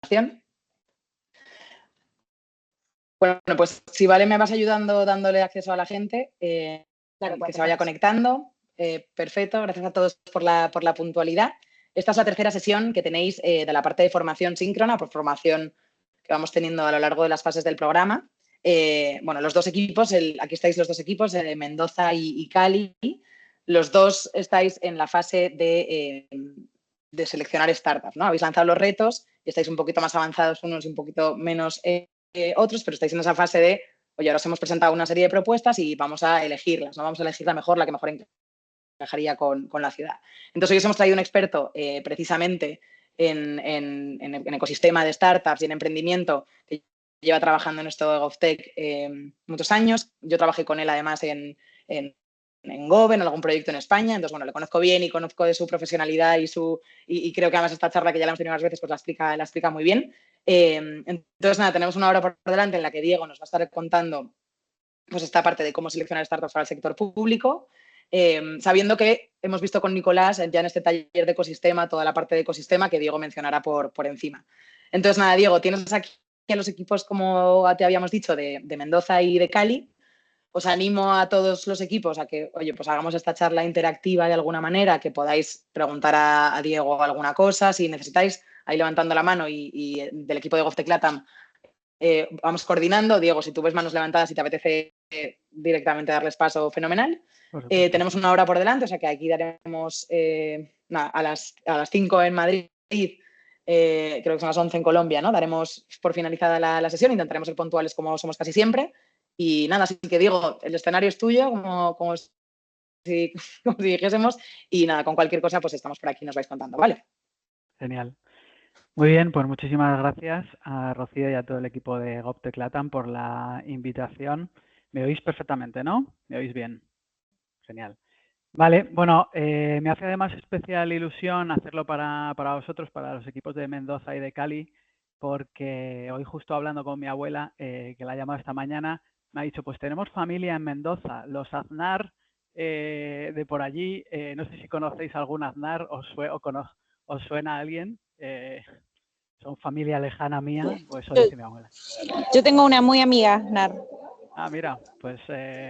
presentación. Bueno, pues si vale me vas ayudando dándole acceso a la gente, claro, que se vaya conectando. Perfecto, gracias a todos por la puntualidad. Esta es la tercera sesión que tenéis de la parte de formación síncrona, por formación que vamos teniendo a lo largo de las fases del programa. Bueno, los dos equipos, aquí estáis los dos equipos, Mendoza y Cali. Los dos estáis en la fase de seleccionar startups, ¿no? Habéis lanzado los retos y estáis un poquito más avanzados unos y un poquito menos otros, pero estáis en esa fase de, oye, ahora os hemos presentado una serie de propuestas y vamos a elegirlas, ¿no? Vamos a elegir la que mejor encajaría con la ciudad. Entonces, hoy os hemos traído un experto precisamente en ecosistema de startups y en emprendimiento que lleva trabajando en esto de GovTech muchos años. Yo trabajé con él además en Gove, en algún proyecto en España, entonces, bueno, le conozco bien y conozco de su profesionalidad y creo que además esta charla que ya la hemos tenido unas veces, pues la explica muy bien. Entonces, nada, tenemos una hora por delante en la que Diego nos va a estar contando pues esta parte de cómo seleccionar startups para el sector público, sabiendo que hemos visto con Nicolás ya en este taller de ecosistema, toda la parte de ecosistema que Diego mencionará por encima. Entonces, nada, Diego, tienes aquí a los equipos, como te habíamos dicho, de Mendoza y de Cali. Os animo a todos los equipos a que, oye, pues hagamos esta charla interactiva de alguna manera, que podáis preguntar a Diego alguna cosa, si necesitáis, ahí levantando la mano y del equipo de GovTech LATAM vamos coordinando. Diego, si tú ves manos levantadas y te apetece directamente darles paso, fenomenal. Tenemos una hora por delante, o sea que aquí daremos a las 5 en Madrid, creo que son las 11 en Colombia, ¿no? Daremos por finalizada la sesión, intentaremos ser puntuales como somos casi siempre. Y nada, así que Diego, el escenario es tuyo, como si dijésemos, y nada, con cualquier cosa pues estamos por aquí, nos vais contando, ¿vale? Genial. Muy bien, pues muchísimas gracias a Rocío y a todo el equipo de GovTech LATAM por la invitación. ¿Me oís perfectamente, no? ¿Me oís bien? Genial. Vale, bueno, me hace además especial ilusión hacerlo para vosotros, para los equipos de Mendoza y de Cali, porque hoy justo hablando con mi abuela, que la ha llamado esta mañana, me ha dicho, pues tenemos familia en Mendoza, los Aznar de por allí, no sé si conocéis algún Aznar, os suena a alguien, son familia lejana mía, pues eso dice mi abuela. Yo tengo una muy amiga, Aznar. Ah, mira, pues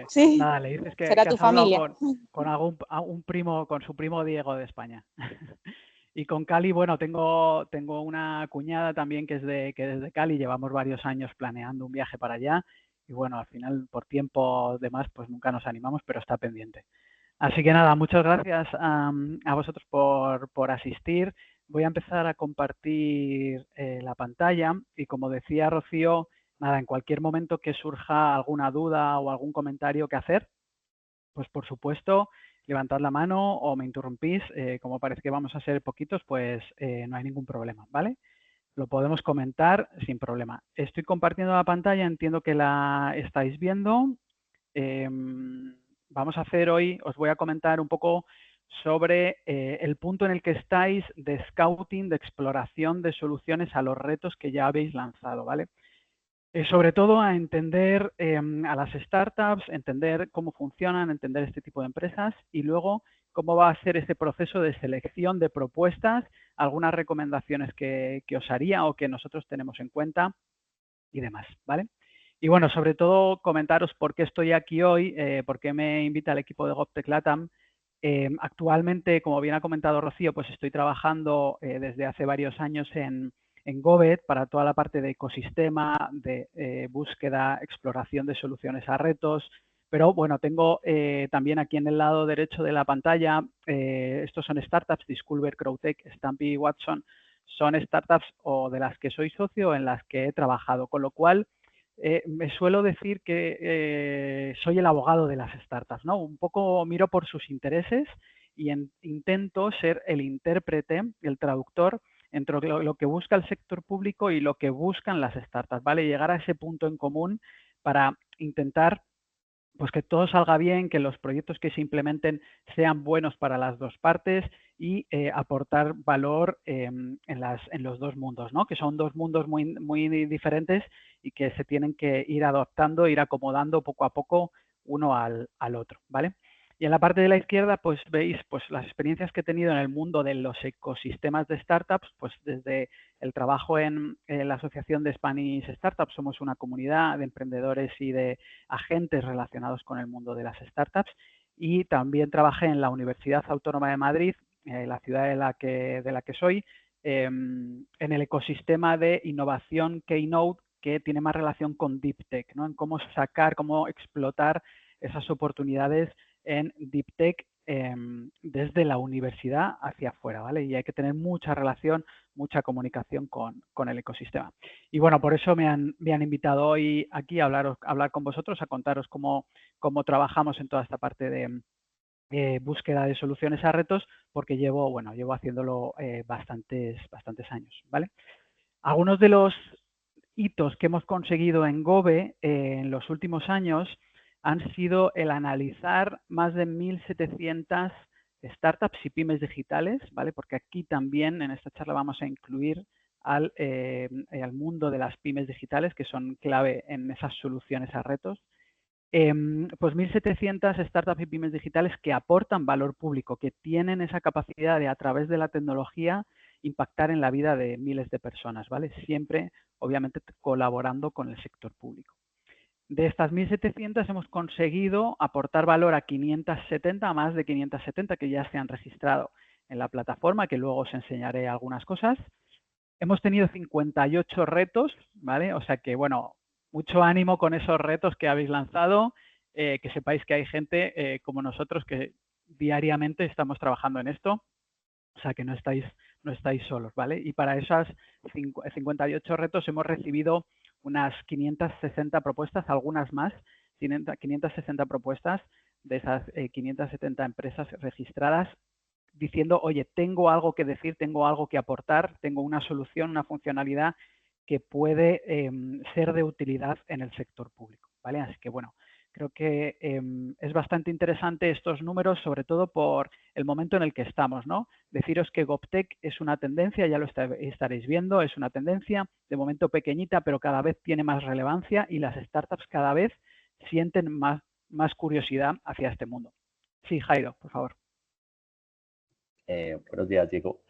sí, nada, le dices que has hablado con un primo, con su primo Diego de España. Y con Cali, bueno, tengo una cuñada también que es de Cali, llevamos varios años planeando un viaje para allá y bueno, al final por tiempo demás pues nunca nos animamos, pero está pendiente. Así que nada, muchas gracias a vosotros por asistir. Voy a empezar a compartir la pantalla y como decía Rocío, nada, en cualquier momento que surja alguna duda o algún comentario que hacer, pues por supuesto, levantad la mano o me interrumpís. Como parece que vamos a ser poquitos, pues no hay ningún problema, ¿vale? Lo podemos comentar sin problema. Estoy compartiendo la pantalla, entiendo que la estáis viendo. Vamos a hacer hoy, os voy a comentar un poco sobre el punto en el que estáis de scouting, de exploración de soluciones a los retos que ya habéis lanzado, ¿vale? Sobre todo a entender a las startups, entender cómo funcionan, entender este tipo de empresas y luego cómo va a ser ese proceso de selección de propuestas, algunas recomendaciones que os haría o que nosotros tenemos en cuenta y demás, ¿vale? Y bueno, sobre todo comentaros por qué estoy aquí hoy, por qué me invita el equipo de GovTech LATAM. Actualmente, como bien ha comentado Rocío, pues estoy trabajando desde hace varios años en Govet para toda la parte de ecosistema, de búsqueda, exploración de soluciones a retos. Pero bueno, tengo también aquí en el lado derecho de la pantalla, estos son startups, Discover, Crowtech, Stampy y Watson, son startups o de las que soy socio o en las que he trabajado, con lo cual me suelo decir que soy el abogado de las startups, ¿no? Un poco miro por sus intereses y intento ser el intérprete, el traductor entre lo que busca el sector público y lo que buscan las startups, ¿vale? Llegar a ese punto en común para intentar pues que todo salga bien, que los proyectos que se implementen sean buenos para las dos partes y aportar valor en los dos mundos, ¿no? Que son dos mundos muy diferentes y que se tienen que ir adaptando, ir acomodando poco a poco uno al otro, ¿vale? Y en la parte de la izquierda, pues veis pues, las experiencias que he tenido en el mundo de los ecosistemas de startups, pues desde el trabajo en la Asociación de Spanish Startups, somos una comunidad de emprendedores y de agentes relacionados con el mundo de las startups, y también trabajé en la Universidad Autónoma de Madrid, la ciudad de la que soy, en el ecosistema de innovación Keynote, que tiene más relación con Deep Tech, ¿no? En cómo sacar, cómo explotar esas oportunidades en Deep Tech desde la universidad hacia afuera, ¿vale? Y hay que tener mucha relación, mucha comunicación con el ecosistema. Y bueno, por eso me han invitado hoy aquí a hablar con vosotros, a contaros cómo trabajamos en toda esta parte de búsqueda de soluciones a retos, porque llevo haciéndolo bastantes años, ¿vale? Algunos de los hitos que hemos conseguido en Gove en los últimos años han sido el analizar más de 1.700 startups y pymes digitales, ¿vale? Porque aquí también en esta charla vamos a incluir al mundo de las pymes digitales, que son clave en esas soluciones a retos. Pues 1.700 startups y pymes digitales que aportan valor público, que tienen esa capacidad de, a través de la tecnología, impactar en la vida de miles de personas, ¿vale? Siempre, obviamente, colaborando con el sector público. De estas 1.700 hemos conseguido aportar valor a 570, a más de 570 que ya se han registrado en la plataforma, que luego os enseñaré algunas cosas. Hemos tenido 58 retos, ¿vale? O sea que, bueno, mucho ánimo con esos retos que habéis lanzado, que sepáis que hay gente como nosotros que diariamente estamos trabajando en esto, o sea que no estáis solos, ¿vale? Y para esos 58 retos hemos recibido unas 560 propuestas, algunas más, 560 propuestas de esas 570 empresas registradas, diciendo, oye, tengo algo que decir, tengo algo que aportar, tengo una solución, una funcionalidad que puede ser de utilidad en el sector público, ¿vale? Así que, bueno, creo que es bastante interesante estos números, sobre todo por el momento en el que estamos, ¿no? Deciros que GovTech es una tendencia, ya lo estaréis viendo, es una tendencia de momento pequeñita, pero cada vez tiene más relevancia y las startups cada vez sienten más curiosidad hacia este mundo. Sí, Jairo, por favor. Buenos días, Diego.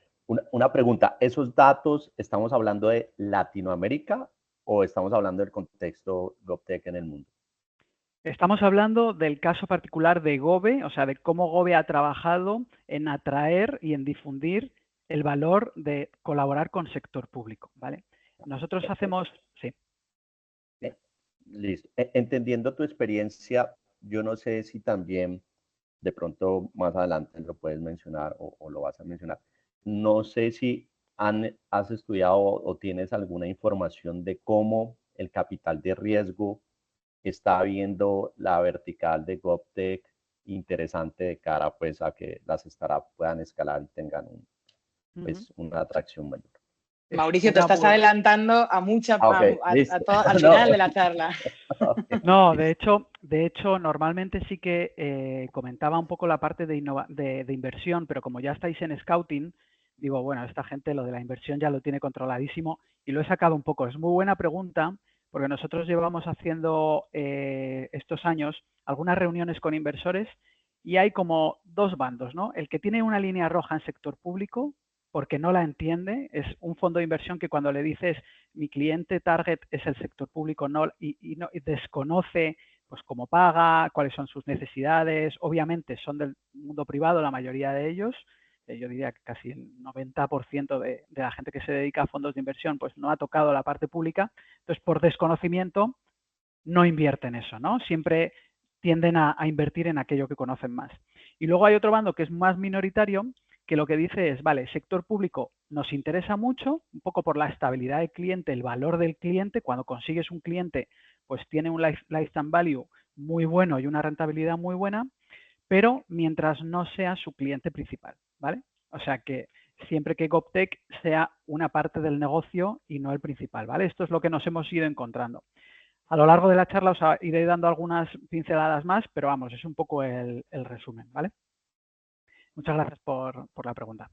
Una pregunta, ¿esos datos estamos hablando de Latinoamérica o estamos hablando del contexto GovTech en el mundo? Estamos hablando del caso particular de Gove, o sea, de cómo Gove ha trabajado en atraer y en difundir el valor de colaborar con sector público, ¿vale? Nosotros hacemos... Sí. Listo. Entendiendo tu experiencia, yo no sé si también de pronto más adelante lo puedes mencionar o lo vas a mencionar. No sé si has estudiado o tienes alguna información de cómo el capital de riesgo está viendo la vertical de GovTech interesante de cara pues a que las startups puedan escalar y tengan pues, una atracción mayor. Mauricio, te estás adelantando a al final de la charla. Okay. No, de hecho, normalmente sí que comentaba un poco la parte de inversión, pero como ya estáis en Scouting, digo, bueno, esta gente lo de la inversión ya lo tiene controladísimo y lo he sacado un poco. Es muy buena pregunta porque nosotros llevamos haciendo estos años algunas reuniones con inversores y hay como dos bandos, ¿no? El que tiene una línea roja en sector público porque no la entiende, es un fondo de inversión que cuando le dices mi cliente target es el sector público y desconoce pues cómo paga, cuáles son sus necesidades, obviamente son del mundo privado la mayoría de ellos, yo diría que casi el 90% de la gente que se dedica a fondos de inversión pues no ha tocado la parte pública, entonces por desconocimiento no invierten eso, ¿no? Siempre tienden a invertir en aquello que conocen más. Y luego hay otro bando que es más minoritario, que lo que dice es, vale, sector público nos interesa mucho, un poco por la estabilidad del cliente, el valor del cliente, cuando consigues un cliente, pues tiene un lifetime value muy bueno y una rentabilidad muy buena, pero mientras no sea su cliente principal, ¿vale? O sea que siempre que GovTech sea una parte del negocio y no el principal, ¿vale? Esto es lo que nos hemos ido encontrando. A lo largo de la charla os iré dando algunas pinceladas más, pero vamos, es un poco el resumen, ¿vale? Muchas gracias por la pregunta.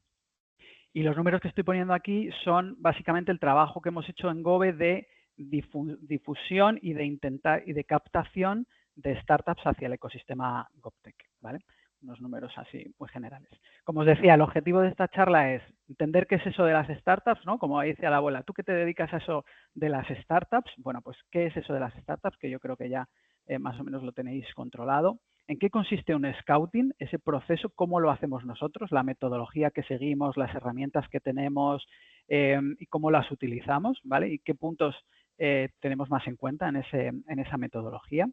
Y los números que estoy poniendo aquí son básicamente el trabajo que hemos hecho en Gove de difusión y de captación de startups hacia el ecosistema GovTech, ¿vale? unos números así muy generales. Como os decía, el objetivo de esta charla es entender qué es eso de las startups, ¿no? Como decía la abuela, ¿tú qué te dedicas a eso de las startups? Bueno, pues, ¿qué es eso de las startups? Que yo creo que ya más o menos lo tenéis controlado. ¿En qué consiste un scouting? Ese proceso, ¿cómo lo hacemos nosotros? La metodología que seguimos, las herramientas que tenemos y cómo las utilizamos, ¿vale? Y qué puntos tenemos más en cuenta en esa metodología.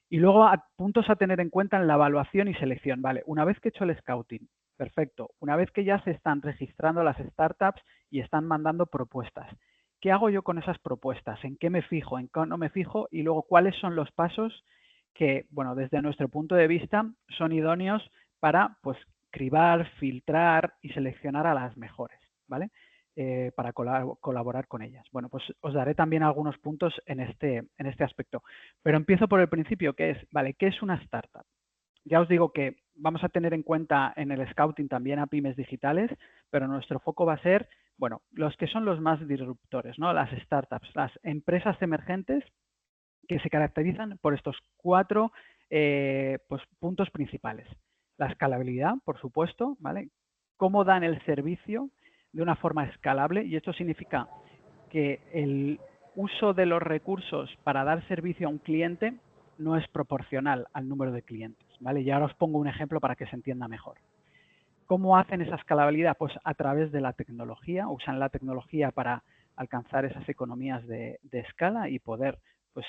Y luego puntos a tener en cuenta en la evaluación y selección, ¿vale? Una vez que he hecho el scouting, perfecto. Una vez que ya se están registrando las startups y están mandando propuestas, ¿qué hago yo con esas propuestas? ¿En qué me fijo? ¿En qué no me fijo? Y luego, ¿cuáles son los pasos que, bueno, desde nuestro punto de vista son idóneos para, pues, cribar, filtrar y seleccionar a las mejores, ¿vale? Para colaborar con ellas. Bueno, pues os daré también algunos puntos en este aspecto. Pero empiezo por el principio, que es, vale, ¿qué es una startup? Ya os digo que vamos a tener en cuenta en el scouting también a pymes digitales, pero nuestro foco va a ser, bueno, los que son los más disruptores, ¿no? Las startups, las empresas emergentes que se caracterizan por estos 4 pues, puntos principales. La escalabilidad, por supuesto, ¿vale? Cómo dan el servicio de una forma escalable, y esto significa que el uso de los recursos para dar servicio a un cliente no es proporcional al número de clientes, ¿vale? Y ahora os pongo un ejemplo para que se entienda mejor. ¿Cómo hacen esa escalabilidad? Pues a través de la tecnología, usan la tecnología para alcanzar esas economías de escala y poder pues,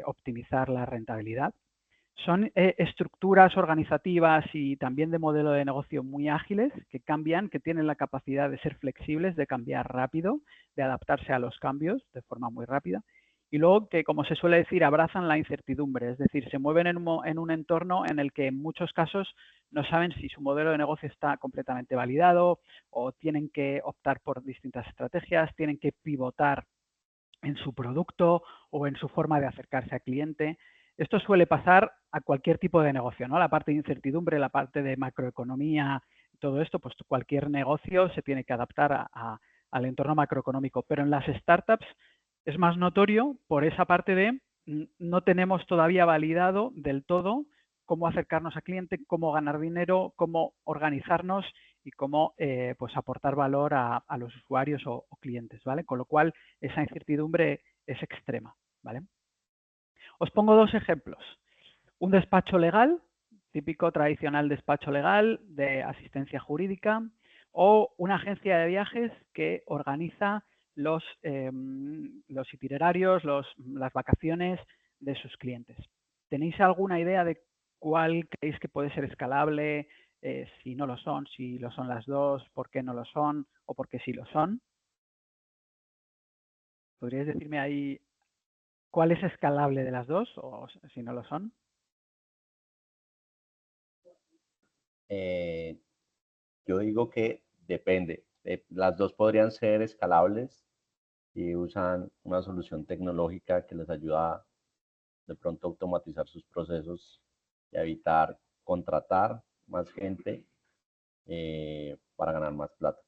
optimizar la rentabilidad. Son estructuras organizativas y también de modelo de negocio muy ágiles, que cambian, que tienen la capacidad de ser flexibles, de cambiar rápido, de adaptarse a los cambios de forma muy rápida. Y luego que, como se suele decir, abrazan la incertidumbre, es decir, se mueven en un entorno en el que en muchos casos no saben si su modelo de negocio está completamente validado o tienen que optar por distintas estrategias, tienen que pivotar en su producto o en su forma de acercarse al cliente. Esto suele pasar a cualquier tipo de negocio, ¿no? La parte de incertidumbre, la parte de macroeconomía, todo esto, pues cualquier negocio se tiene que adaptar al entorno macroeconómico. Pero en las startups es más notorio por esa parte de no tenemos todavía validado del todo cómo acercarnos al cliente, cómo ganar dinero, cómo organizarnos y cómo pues aportar valor a los usuarios o clientes, ¿vale? Con lo cual esa incertidumbre es extrema, ¿vale? Os pongo 2 ejemplos. Un despacho legal, típico tradicional despacho legal de asistencia jurídica, o una agencia de viajes que organiza los itinerarios, las vacaciones de sus clientes. ¿Tenéis alguna idea de cuál creéis que puede ser escalable? Si no lo son, si lo son las dos, por qué no lo son o por qué sí lo son. ¿Podríais decirme ahí cuál es escalable de las dos o si no lo son? Yo digo que depende. Las dos podrían ser escalables y usan una solución tecnológica que les ayuda de pronto a automatizar sus procesos y a evitar contratar más gente para ganar más plata.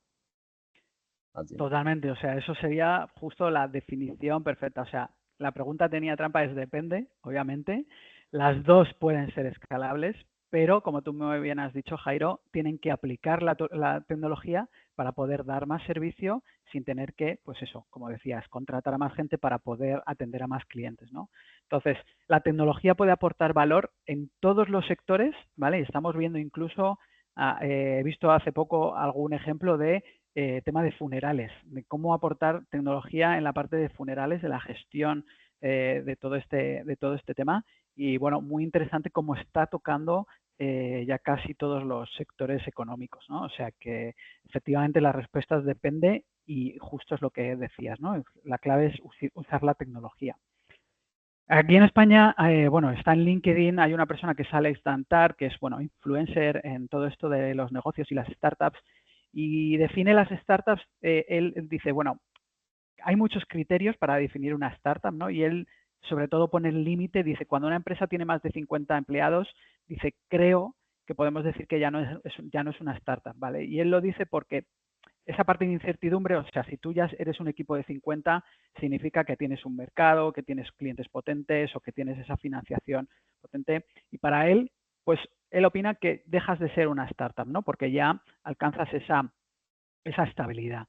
Así. Totalmente, o sea, eso sería justo la definición perfecta. O sea, la pregunta tenía trampa, es depende, obviamente. Las dos pueden ser escalables, pero como tú muy bien has dicho, Jairo, tienen que aplicar la tecnología para poder dar más servicio sin tener que, pues eso, como decías, contratar a más gente para poder atender a más clientes, ¿no? Entonces, la tecnología puede aportar valor en todos los sectores, ¿vale? Y estamos viendo incluso, he visto hace poco algún ejemplo de tema de funerales, de cómo aportar tecnología en la parte de funerales, de la gestión de todo este tema. Y bueno, muy interesante cómo está tocando ya casi todos los sectores económicos, ¿no? O sea que efectivamente la respuesta depende y justo es lo que decías, ¿no? La clave es usar la tecnología. Aquí en España, bueno, está en LinkedIn, hay una persona que sale Stantar, que es, bueno, influencer en todo esto de los negocios y las startups, y define las startups, él dice, bueno, hay muchos criterios para definir una startup, ¿no? Y él, sobre todo, pone el límite, dice, cuando una empresa tiene más de 50 empleados, dice, creo que podemos decir que ya no es una startup, ¿vale? Y él lo dice porque esa parte de incertidumbre, o sea, si tú ya eres un equipo de 50, significa que tienes un mercado, que tienes clientes potentes o que tienes esa financiación potente. Y para él, pues él opina que dejas de ser una startup, ¿no? Porque ya alcanzas esa estabilidad.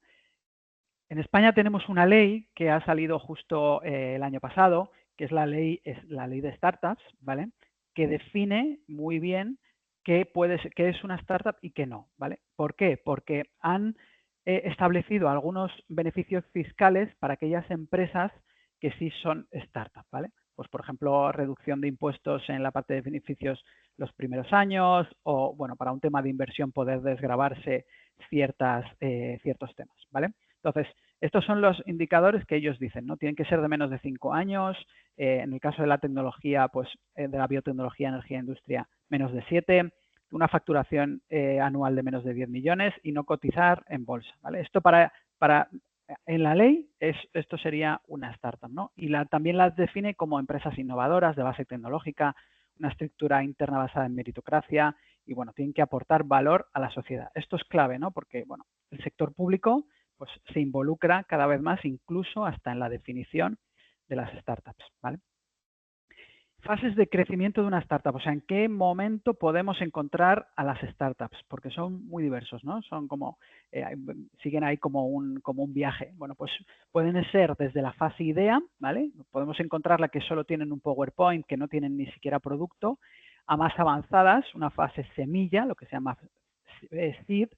En España tenemos una ley que ha salido justo el año pasado, que es la ley de startups, ¿vale? Que define muy bien qué es una startup y qué no, ¿vale? ¿Por qué? Porque han establecido algunos beneficios fiscales para aquellas empresas que sí son startups, ¿vale? Pues, por ejemplo, reducción de impuestos en la parte de beneficios los primeros años o, bueno, para un tema de inversión poder desgravarse ciertos temas, ¿vale? Entonces, estos son los indicadores que ellos dicen, ¿no? Tienen que ser de menos de 5 años, en el caso de la tecnología, pues de la biotecnología, energía e industria, menos de 7, una facturación anual de menos de 10 millones y no cotizar en bolsa, ¿vale? Esto en la ley, esto sería una startup, ¿no? Y también las define como empresas innovadoras de base tecnológica, una estructura interna basada en meritocracia y, bueno, tienen que aportar valor a la sociedad. Esto es clave, ¿no? Porque, bueno, el sector público pues se involucra cada vez más, incluso hasta en la definición de las startups, ¿vale? Fases de crecimiento de una startup, o sea, ¿en qué momento podemos encontrar a las startups? Porque son muy diversos, ¿no? Son como, siguen ahí como un viaje. Bueno, pues pueden ser desde la fase idea, ¿vale? Podemos encontrarla que solo tienen un PowerPoint, que no tienen ni siquiera producto, a más avanzadas, una fase semilla, lo que se llama seed,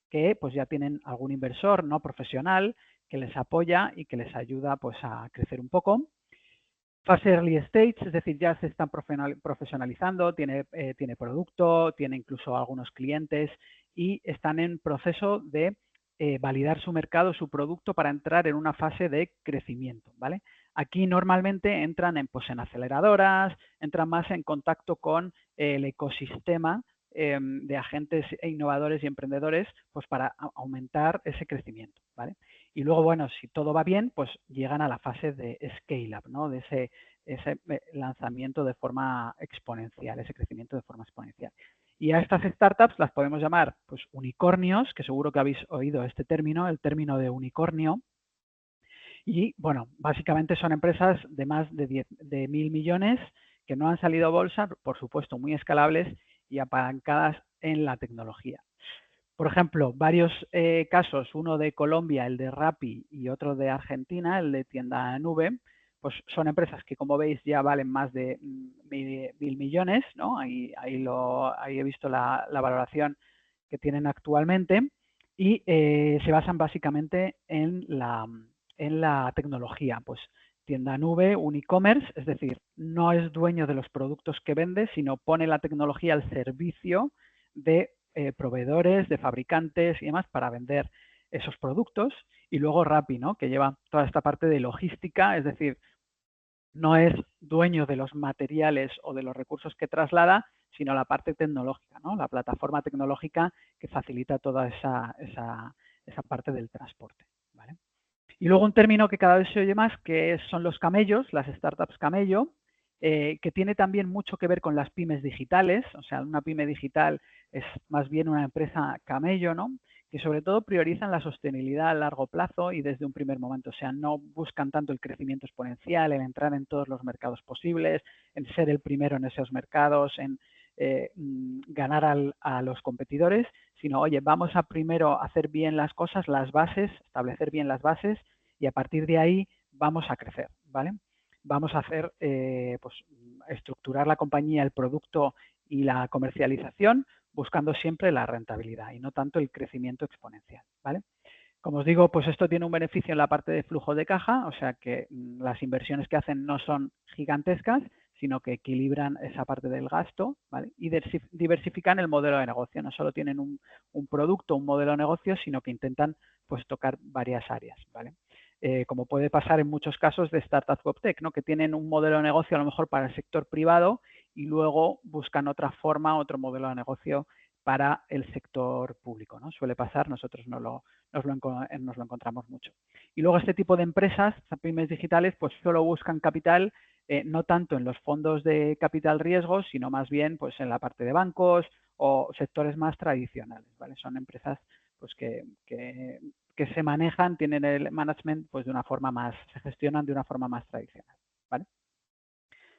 que pues ya tienen algún inversor no profesional que les apoya y que les ayuda pues a crecer un poco. Fase early stage, es decir, ya se están profesionalizando, tiene producto, tiene incluso algunos clientes y están en proceso de validar su mercado, su producto para entrar en una fase de crecimiento, ¿vale? Aquí normalmente entran en aceleradoras, entran más en contacto con el ecosistema de agentes e innovadores y emprendedores, pues para aumentar ese crecimiento, ¿vale? Y luego, bueno, si todo va bien, pues llegan a la fase de scale-up, ¿no? De ese lanzamiento de forma exponencial, ese crecimiento de forma exponencial. Y a estas startups las podemos llamar pues unicornios, que seguro que habéis oído este término, el término de unicornio. Y, bueno, básicamente son empresas de más de 1.000 millones que no han salido a bolsa, por supuesto, muy escalables y apalancadas en la tecnología. Por ejemplo, varios casos, uno de Colombia, el de Rappi, y otro de Argentina, el de Tienda Nube, pues son empresas que, como veis, ya valen más de 1.000 millones, ¿no? Ahí he visto la valoración que tienen actualmente y se basan básicamente en la tecnología. Pues Tienda Nube, un e-commerce, es decir, no es dueño de los productos que vende, sino pone la tecnología al servicio de proveedores, de fabricantes y demás para vender esos productos. Y luego Rappi, ¿no? Que lleva toda esta parte de logística, es decir, no es dueño de los materiales o de los recursos que traslada, sino la parte tecnológica, ¿no? La plataforma tecnológica que facilita toda esa parte del transporte, ¿vale? Y luego un término que cada vez se oye más, que son los camellos, las startups camello, que tiene también mucho que ver con las pymes digitales. O sea, una pyme digital es más bien una empresa camello, ¿no? Que sobre todo priorizan la sostenibilidad a largo plazo y desde un primer momento. O sea, no buscan tanto el crecimiento exponencial, el entrar en todos los mercados posibles, en ser el primero en esos mercados, en ganar a los competidores, sino, oye, vamos a primero hacer bien las cosas, las bases, establecer bien las bases y a partir de ahí vamos a crecer, ¿vale? Vamos a hacer, pues, estructurar la compañía, el producto y la comercialización buscando siempre la rentabilidad y no tanto el crecimiento exponencial, ¿vale? Como os digo, pues esto tiene un beneficio en la parte de flujo de caja, o sea que las inversiones que hacen no son gigantescas, sino que equilibran esa parte del gasto, ¿vale? Y diversifican el modelo de negocio. No solo tienen un producto, un modelo de negocio, sino que intentan pues tocar varias áreas, ¿vale? Como puede pasar en muchos casos de startups WebTech, ¿no? Que tienen un modelo de negocio a lo mejor para el sector privado y luego buscan otra forma, otro modelo de negocio para el sector público, ¿no? Suele pasar, nosotros nos lo encontramos mucho. Y luego este tipo de empresas, pymes digitales, pues solo buscan capital, no tanto en los fondos de capital riesgo, sino más bien pues en la parte de bancos o sectores más tradicionales, ¿vale? Son empresas pues que se manejan, tienen el management pues de una forma más, se gestionan de una forma más tradicional, ¿vale?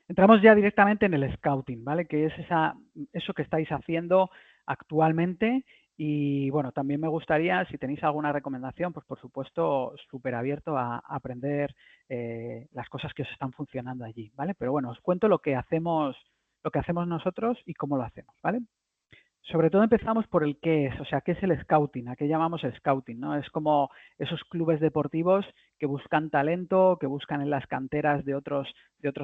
Entramos ya directamente en el scouting, ¿vale? Que es eso que estáis haciendo actualmente. Y bueno, también me gustaría, si tenéis alguna recomendación, pues por supuesto, súper abierto a aprender las cosas que os están funcionando allí, ¿vale? Pero bueno, os cuento lo que hacemos nosotros y cómo lo hacemos, ¿vale? Sobre todo empezamos por el qué es, o sea, qué es el scouting, a qué llamamos el scouting, ¿no? Es como esos clubes deportivos que buscan talento, que buscan en las canteras de otros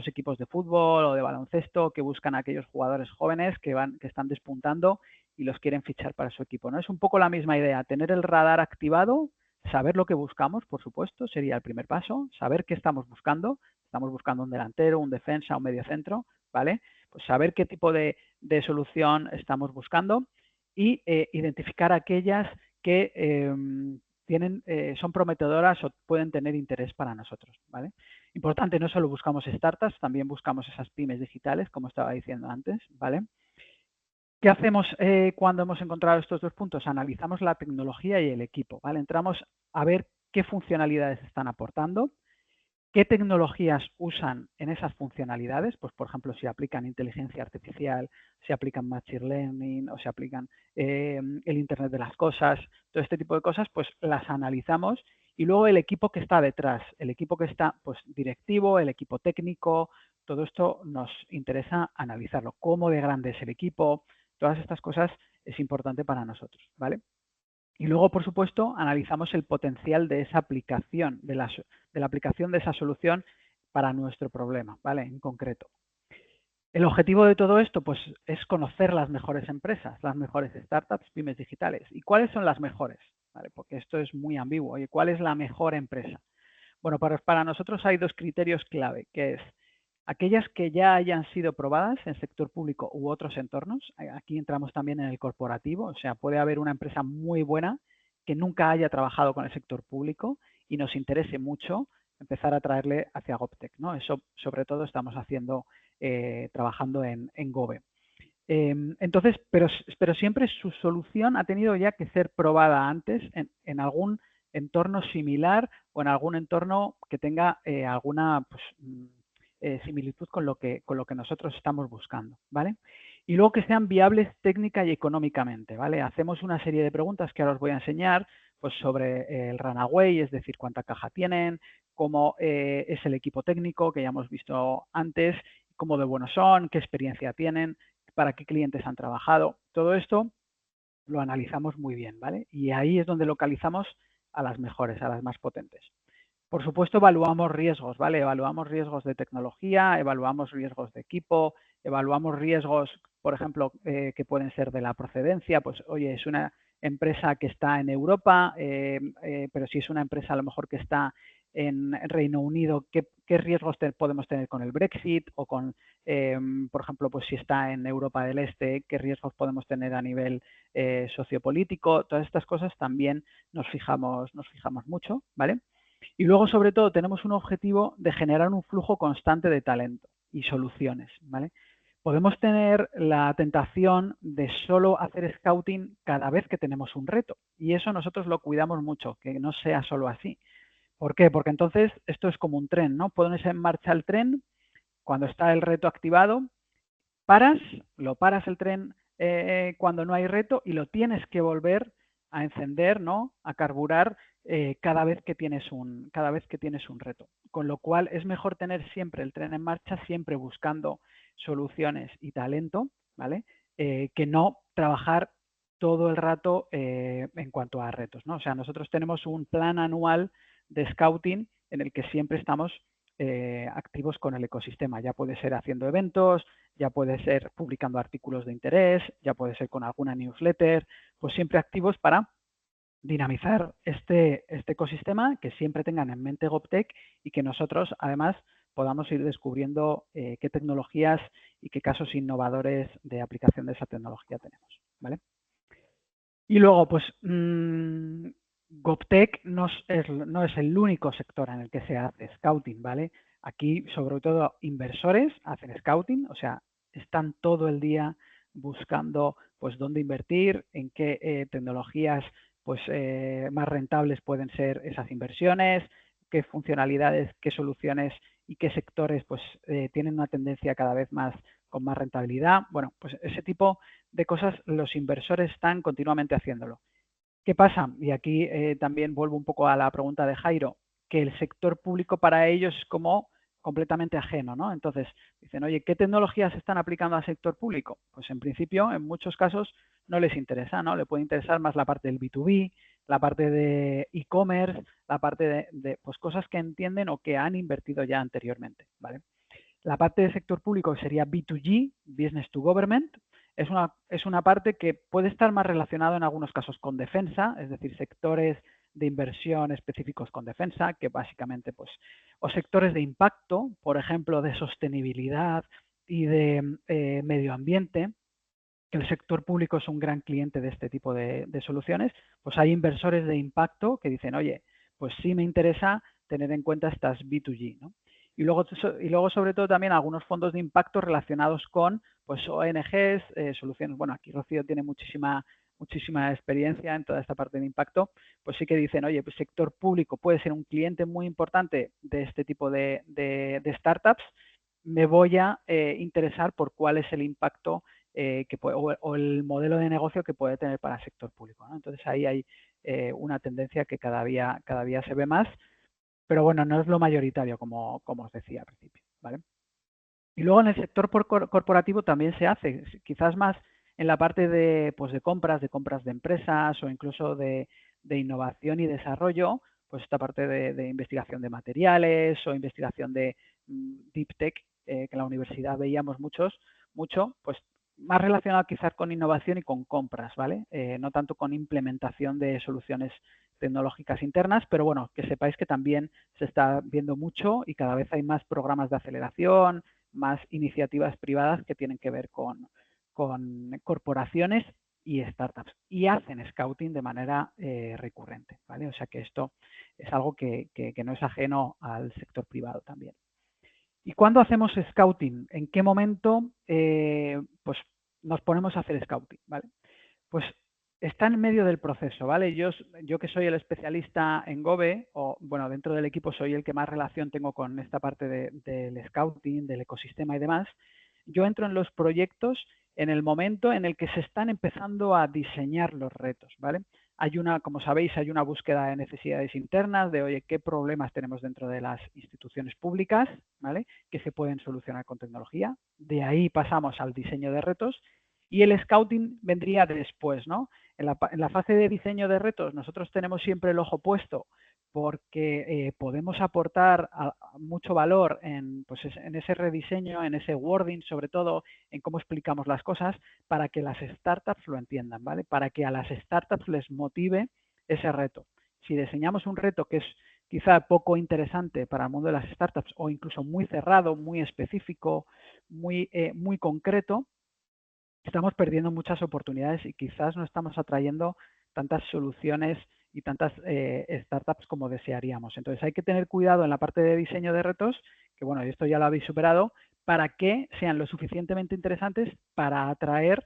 equipos de fútbol o de baloncesto, que buscan a aquellos jugadores jóvenes que están despuntando y los quieren fichar para su equipo, ¿no? Es un poco la misma idea, tener el radar activado, saber lo que buscamos, por supuesto, sería el primer paso, saber qué estamos buscando un delantero, un defensa, un mediocentro, ¿vale? Pues saber qué tipo de solución estamos buscando y identificar aquellas que son prometedoras o pueden tener interés para nosotros, ¿vale? Importante, no solo buscamos startups, también buscamos esas pymes digitales, como estaba diciendo antes, ¿vale? ¿Qué hacemos cuando hemos encontrado estos dos puntos? Analizamos la tecnología y el equipo, ¿vale? Entramos a ver qué funcionalidades están aportando, qué tecnologías usan en esas funcionalidades, pues por ejemplo, si aplican inteligencia artificial, si aplican machine learning o si aplican el Internet de las cosas, todo este tipo de cosas, pues las analizamos y luego el equipo que está detrás, el equipo que está pues directivo, el equipo técnico, todo esto nos interesa analizarlo. ¿Cómo de grande es el equipo? Todas estas cosas es importante para nosotros, ¿vale? Y luego, por supuesto, analizamos el potencial de esa aplicación, de la aplicación de esa solución para nuestro problema, ¿vale? En concreto. El objetivo de todo esto, pues, es conocer las mejores empresas, las mejores startups, pymes digitales. ¿Y cuáles son las mejores? ¿Vale? Porque esto es muy ambiguo. Oye, ¿cuál es la mejor empresa? Bueno, para nosotros hay dos criterios clave, que es aquellas que ya hayan sido probadas en sector público u otros entornos. Aquí entramos también en el corporativo, o sea, puede haber una empresa muy buena que nunca haya trabajado con el sector público y nos interese mucho empezar a traerle hacia GovTech, ¿no? Eso, sobre todo, estamos haciendo, trabajando en Gove. Entonces, pero siempre su solución ha tenido ya que ser probada antes en algún entorno similar o en algún entorno que tenga alguna pues, similitud con lo que nosotros estamos buscando, ¿vale? Y luego que sean viables técnica y económicamente, ¿vale? Hacemos una serie de preguntas que ahora os voy a enseñar, pues sobre el runaway, es decir, cuánta caja tienen, cómo es el equipo técnico, que ya hemos visto antes, cómo de buenos son, qué experiencia tienen, para qué clientes han trabajado. Todo esto lo analizamos muy bien, ¿vale? Y ahí es donde localizamos a las mejores, a las más potentes. Por supuesto, evaluamos riesgos, ¿vale? Evaluamos riesgos de tecnología, evaluamos riesgos de equipo, evaluamos riesgos, por ejemplo, que pueden ser de la procedencia. Pues, oye, es una empresa que está en Europa, pero si es una empresa a lo mejor que está en Reino Unido, ¿qué riesgos podemos tener con el Brexit? O con, por ejemplo, pues si está en Europa del Este, ¿qué riesgos podemos tener a nivel sociopolítico? Todas estas cosas también nos fijamos mucho, ¿vale? Y luego, sobre todo, tenemos un objetivo de generar un flujo constante de talento y soluciones, ¿vale? Podemos tener la tentación de solo hacer scouting cada vez que tenemos un reto y eso nosotros lo cuidamos mucho, que no sea solo así. ¿Por qué? Porque entonces esto es como un tren, ¿no? Pones en marcha el tren cuando está el reto activado, lo paras el tren cuando no hay reto y lo tienes que volver a encender, ¿no? A carburar cada vez que tienes un reto. Con lo cual es mejor tener siempre el tren en marcha, siempre buscando soluciones y talento, ¿vale? Que no trabajar todo el rato en cuanto a retos, ¿no? O sea, nosotros tenemos un plan anual de scouting en el que siempre estamos activos con el ecosistema. Ya puede ser haciendo eventos, ya puede ser publicando artículos de interés, ya puede ser con alguna newsletter, pues siempre activos para dinamizar este ecosistema, que siempre tengan en mente GovTech y que nosotros además podamos ir descubriendo qué tecnologías y qué casos innovadores de aplicación de esa tecnología tenemos, ¿vale? Y luego, pues, GovTech no es el único sector en el que se hace scouting, ¿vale? Aquí, sobre todo, inversores hacen scouting, o sea, están todo el día buscando, pues, dónde invertir, en qué tecnologías, pues, más rentables pueden ser esas inversiones, qué funcionalidades, qué soluciones y qué sectores pues tienen una tendencia cada vez más con más rentabilidad. Bueno, pues ese tipo de cosas los inversores están continuamente haciéndolo. ¿Qué pasa? Y aquí también vuelvo un poco a la pregunta de Jairo, que el sector público para ellos es como completamente ajeno, ¿no? Entonces, dicen, oye, ¿qué tecnologías se están aplicando al sector público? Pues en principio, en muchos casos, no les interesa, ¿no? Le puede interesar más la parte del B2B, la parte de e-commerce, la parte de pues, cosas que entienden o que han invertido ya anteriormente, ¿vale? La parte del sector público sería B2G, Business to Government. Es una parte que puede estar más relacionado en algunos casos con defensa, es decir, sectores de inversión específicos con defensa, que básicamente, pues, o sectores de impacto, por ejemplo, de sostenibilidad y de medio ambiente, que el sector público es un gran cliente de este tipo de soluciones, pues hay inversores de impacto que dicen, oye, pues sí me interesa tener en cuenta estas B2G, ¿no? Y luego, sobre todo, también algunos fondos de impacto relacionados con pues, ONGs, soluciones. Bueno, aquí Rocío tiene muchísima experiencia en toda esta parte de impacto, pues sí que dicen, oye, pues sector público puede ser un cliente muy importante de este tipo de startups, me voy a interesar por cuál es el impacto o el modelo de negocio que puede tener para el sector público, ¿no? Entonces ahí hay una tendencia que cada día se ve más, pero bueno, no es lo mayoritario, como os decía al principio, ¿vale? Y luego en el sector corporativo también se hace, quizás más en la parte de, pues de compras de empresas o incluso de innovación y desarrollo, pues esta parte de investigación de materiales o investigación de deep tech, que en la universidad veíamos mucho, pues más relacionado quizás con innovación y con compras, ¿vale? No tanto con implementación de soluciones tecnológicas internas, pero bueno, que sepáis que también se está viendo mucho y cada vez hay más programas de aceleración, más iniciativas privadas que tienen que ver con corporaciones y startups y hacen scouting de manera recurrente, ¿vale? O sea que esto es algo que no es ajeno al sector privado también. ¿Y cuándo hacemos scouting? ¿En qué momento pues nos ponemos a hacer scouting? ¿Vale? Pues está en medio del proceso, ¿vale? Yo que soy el especialista en Gove, o bueno, dentro del equipo soy el que más relación tengo con esta parte del scouting, del ecosistema y demás, yo entro en los proyectos en el momento en el que se están empezando a diseñar los retos, ¿vale? Como sabéis, hay una búsqueda de necesidades internas de, oye, qué problemas tenemos dentro de las instituciones públicas, ¿vale? Que se pueden solucionar con tecnología. De ahí pasamos al diseño de retos y el scouting vendría después, ¿no? En la fase de diseño de retos nosotros tenemos siempre el ojo puesto porque podemos aportar mucho valor pues en ese rediseño, en ese wording, sobre todo en cómo explicamos las cosas, para que las startups lo entiendan, ¿vale? Para que a las startups les motive ese reto. Si diseñamos un reto que es quizá poco interesante para el mundo de las startups o incluso muy cerrado, muy específico, muy concreto, estamos perdiendo muchas oportunidades y quizás no estamos atrayendo tantas soluciones y tantas startups como desearíamos. Entonces hay que tener cuidado en la parte de diseño de retos, que bueno, esto ya lo habéis superado, para que sean lo suficientemente interesantes para atraer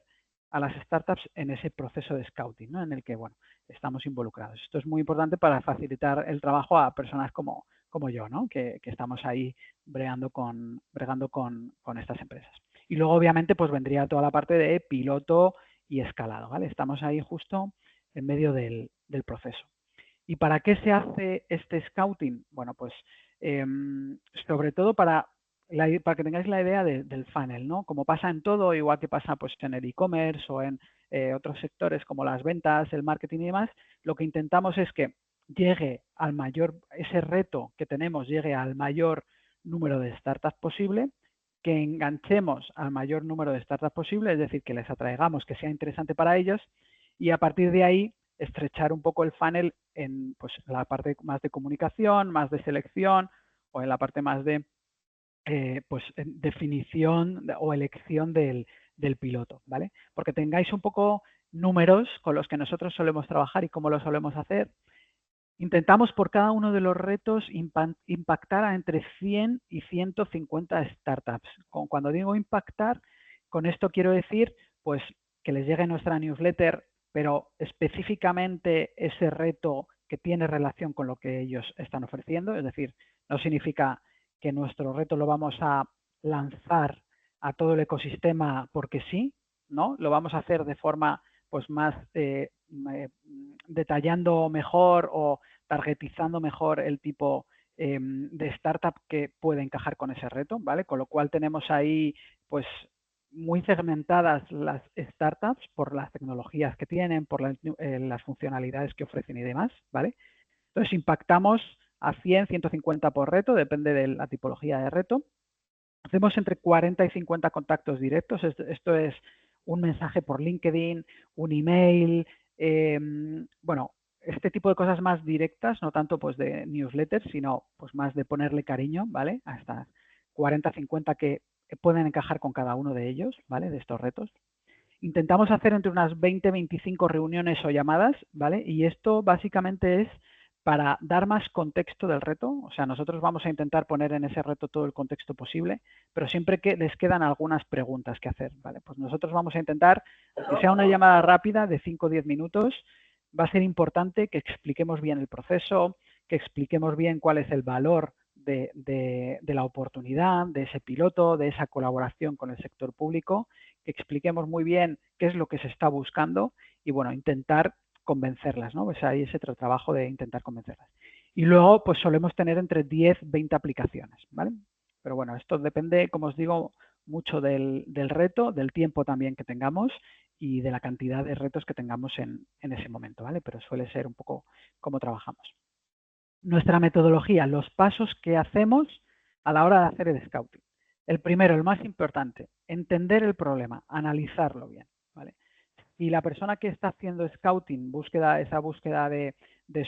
a las startups en ese proceso de scouting, ¿no? En el que bueno, estamos involucrados. Esto es muy importante para facilitar el trabajo a personas como yo, ¿no? Que estamos ahí bregando con estas empresas. Y luego, obviamente, pues vendría toda la parte de piloto y escalado, ¿vale? Estamos ahí justo en medio del proceso. ¿Y para qué se hace este scouting? Bueno, pues sobre todo para que tengáis la idea del funnel, ¿no? Como pasa en todo, igual que pasa pues en el e-commerce o en otros sectores como las ventas, el marketing y demás, lo que intentamos es que ese reto que tenemos llegue al mayor número de startups posible, que enganchemos al mayor número de startups posible, es decir, que les atraigamos, que sea interesante para ellos y a partir de ahí estrechar un poco el funnel en pues, la parte más de comunicación, más de selección o en la parte más de pues, definición o elección del piloto, ¿vale? Porque tengáis un poco números con los que nosotros solemos trabajar y cómo lo solemos hacer. Intentamos por cada uno de los retos impactar a entre 100 y 150 startups. Cuando digo impactar, con esto quiero decir pues que les llegue nuestra newsletter, pero específicamente ese reto que tiene relación con lo que ellos están ofreciendo, es decir, no significa que nuestro reto lo vamos a lanzar a todo el ecosistema porque sí, ¿no? Lo vamos a hacer de forma pues más detallando mejor o targetizando mejor el tipo de startup que puede encajar con ese reto, ¿vale? Con lo cual tenemos ahí pues muy segmentadas las startups por las tecnologías que tienen, por las funcionalidades que ofrecen y demás, ¿vale? Entonces impactamos a 100, 150 por reto, depende de la tipología de reto. Hacemos entre 40 y 50 contactos directos. Esto es un mensaje por LinkedIn, un email, bueno, este tipo de cosas más directas, no tanto pues de newsletters, sino pues más de ponerle cariño, ¿vale? A estas 40, 50 que pueden encajar con cada uno de ellos, ¿vale? De estos retos. Intentamos hacer entre unas 20, 25 reuniones o llamadas, ¿vale? Y esto básicamente es para dar más contexto del reto. O sea, nosotros vamos a intentar poner en ese reto todo el contexto posible, pero siempre que les quedan algunas preguntas que hacer, ¿vale? Pues nosotros vamos a intentar que sea una llamada rápida de 5 o 10 minutos. Va a ser importante que expliquemos bien el proceso, que expliquemos bien cuál es el valor de la oportunidad, de ese piloto, de esa colaboración con el sector público, que expliquemos muy bien qué es lo que se está buscando y, bueno, intentar convencerlas, ¿no? Pues ahí ese trabajo de intentar convencerlas. Y luego, pues solemos tener entre 10, 20 aplicaciones, ¿vale? Pero bueno, esto depende, como os digo, mucho del reto, del tiempo también que tengamos y de la cantidad de retos que tengamos en ese momento, ¿vale? Pero suele ser un poco cómo trabajamos. Nuestra metodología, los pasos que hacemos a la hora de hacer el scouting. El primero, el más importante, entender el problema, analizarlo bien, ¿vale? Y la persona que está haciendo scouting, esa búsqueda de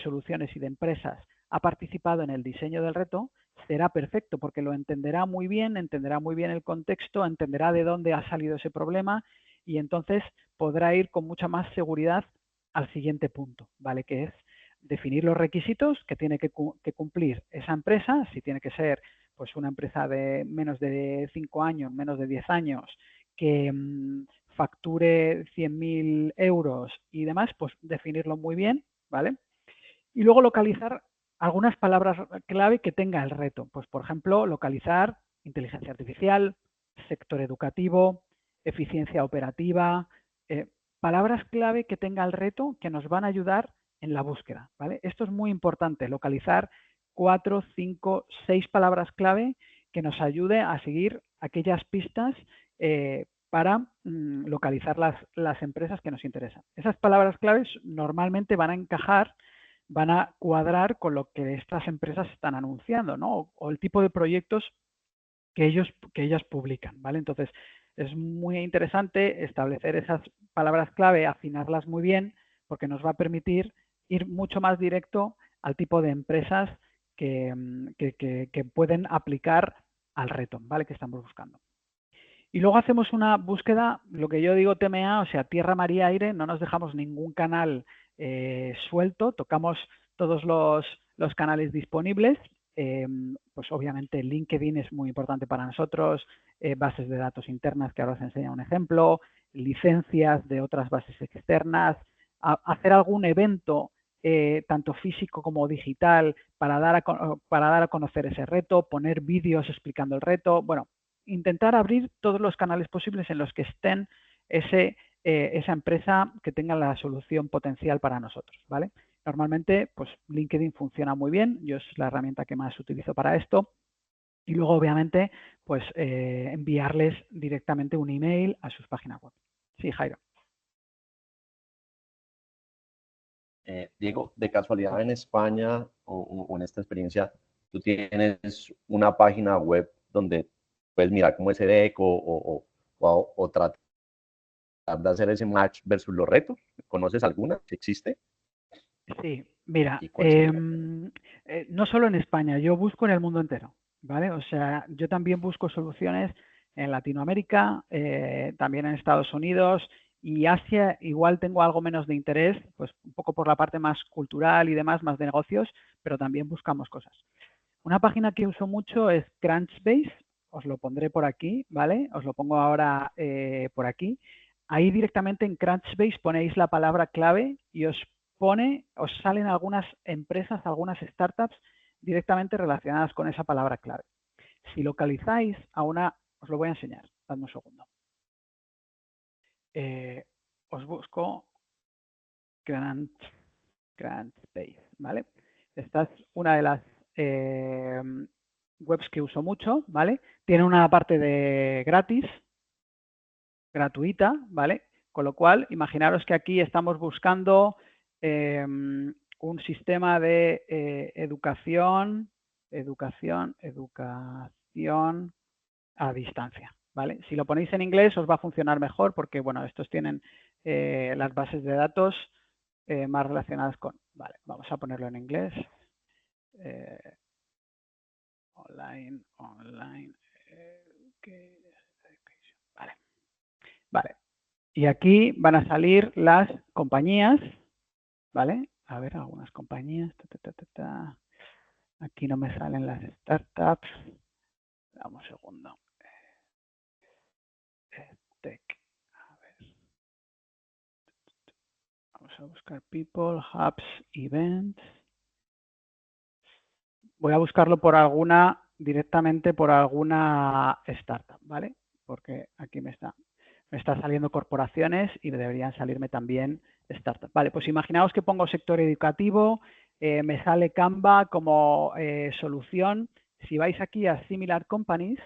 soluciones y de empresas, ha participado en el diseño del reto, será perfecto porque lo entenderá muy bien el contexto, entenderá de dónde ha salido ese problema y entonces podrá ir con mucha más seguridad al siguiente punto, ¿vale? Que es definir los requisitos que tiene que cumplir esa empresa, si tiene que ser pues una empresa de menos de 5 años, menos de 10 años, que facture 100.000 euros y demás, pues definirlo muy bien, ¿vale? Y luego localizar algunas palabras clave que tenga el reto. Pues, por ejemplo, localizar inteligencia artificial, sector educativo, eficiencia operativa, palabras clave que tenga el reto que nos van a ayudar en la búsqueda, ¿vale? Esto es muy importante, localizar 4, 5, 6 palabras clave que nos ayude a seguir aquellas pistas para localizar las empresas que nos interesan. Esas palabras claves normalmente van a encajar, van a cuadrar con lo que estas empresas están anunciando, ¿no? O el tipo de proyectos que ellas publican, ¿vale? Entonces, es muy interesante establecer esas palabras clave, afinarlas muy bien, porque nos va a permitir ir mucho más directo al tipo de empresas que pueden aplicar al reto, ¿vale? Que estamos buscando. Y luego hacemos una búsqueda, lo que yo digo TMA, o sea, tierra, mar y aire, no nos dejamos ningún canal suelto, tocamos todos los canales disponibles, pues obviamente LinkedIn es muy importante para nosotros, bases de datos internas, que ahora os enseño un ejemplo, licencias de otras bases externas, hacer algún evento tanto físico como digital para dar a conocer ese reto, poner vídeos explicando el reto, bueno, intentar abrir todos los canales posibles en los que estén esa empresa que tenga la solución potencial para nosotros, ¿vale? Normalmente, pues LinkedIn funciona muy bien, yo es la herramienta que más utilizo para esto. Y luego, obviamente, pues enviarles directamente un email a sus páginas web. Sí, Jairo. Diego, de casualidad en España o en esta experiencia, tú tienes una página web donde puedes mirar cómo es EDEC o tratar de hacer ese match versus los retos. ¿Conoces alguna? ¿Existe? Sí, mira, ¿Y cuál sería? no solo en España, yo busco en el mundo entero, ¿vale? O sea, yo también busco soluciones en Latinoamérica, también en Estados Unidos y Asia. Igual tengo algo menos de interés, pues un poco por la parte más cultural y demás, más de negocios, pero también buscamos cosas. Una página que uso mucho es Crunchbase, os lo pondré por aquí, ¿vale? Os lo pongo ahora por aquí. Ahí directamente en Crunchbase ponéis la palabra clave y os pone, os salen algunas empresas, algunas startups directamente relacionadas con esa palabra clave. Si localizáis a una, os lo voy a enseñar, dadme un segundo. Os busco Grant Space, ¿vale? Esta es una de las webs que uso mucho, ¿vale? Tiene una parte de gratis, gratuita, ¿vale? Con lo cual, imaginaros que aquí estamos buscando un sistema de educación a distancia, ¿vale? Si lo ponéis en inglés os va a funcionar mejor porque, bueno, estos tienen las bases de datos más relacionadas con... Vale, vamos a ponerlo en inglés. Online, vale. Vale. Y aquí van a salir las compañías, ¿vale? A ver, algunas compañías. Aquí no me salen las startups. Dame un segundo. Tech. A ver. Vamos a buscar People, Hubs, Events. Voy a buscarlo por alguna, directamente por alguna startup, ¿vale? Porque aquí me está saliendo corporaciones y deberían salirme también startups. Vale, pues imaginaos que pongo sector educativo, me sale Canva como solución. Si vais aquí a Similar Companies,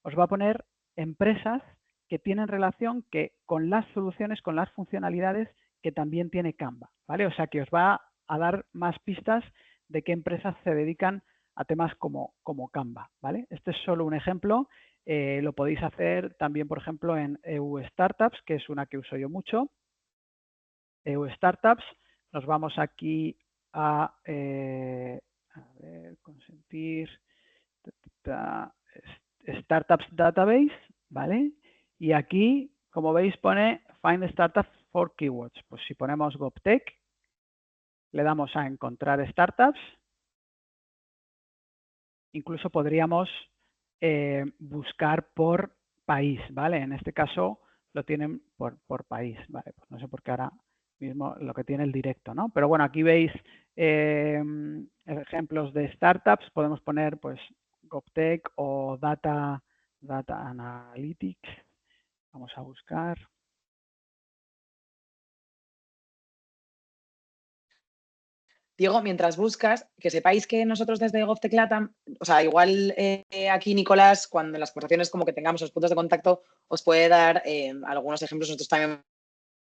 os va a poner empresas que tienen relación con las soluciones, con las funcionalidades que también tiene Canva, ¿vale? O sea que os va a dar más pistas de qué empresas se dedican a temas como Canva, ¿vale? Este es solo un ejemplo. Lo podéis hacer también, por ejemplo, en EU Startups, que es una que uso yo mucho. EU Startups, nos vamos aquí a ver, consentir, Startups Database, ¿vale? Y aquí, como veis, pone Find Startups for Keywords. Pues si ponemos GovTech, le damos a encontrar startups. Incluso podríamos buscar por país, ¿vale? En este caso lo tienen por país, ¿vale? Pues no sé por qué ahora mismo lo que tiene el directo, ¿no? Pero bueno, aquí veis ejemplos de startups. Podemos poner, pues, GovTech o Data Analytics. Vamos a buscar. Diego, mientras buscas, que sepáis que nosotros desde GovTech LATAM, o sea, igual aquí Nicolás, cuando en las conversaciones como que tengamos los puntos de contacto, os puede dar algunos ejemplos. Nosotros también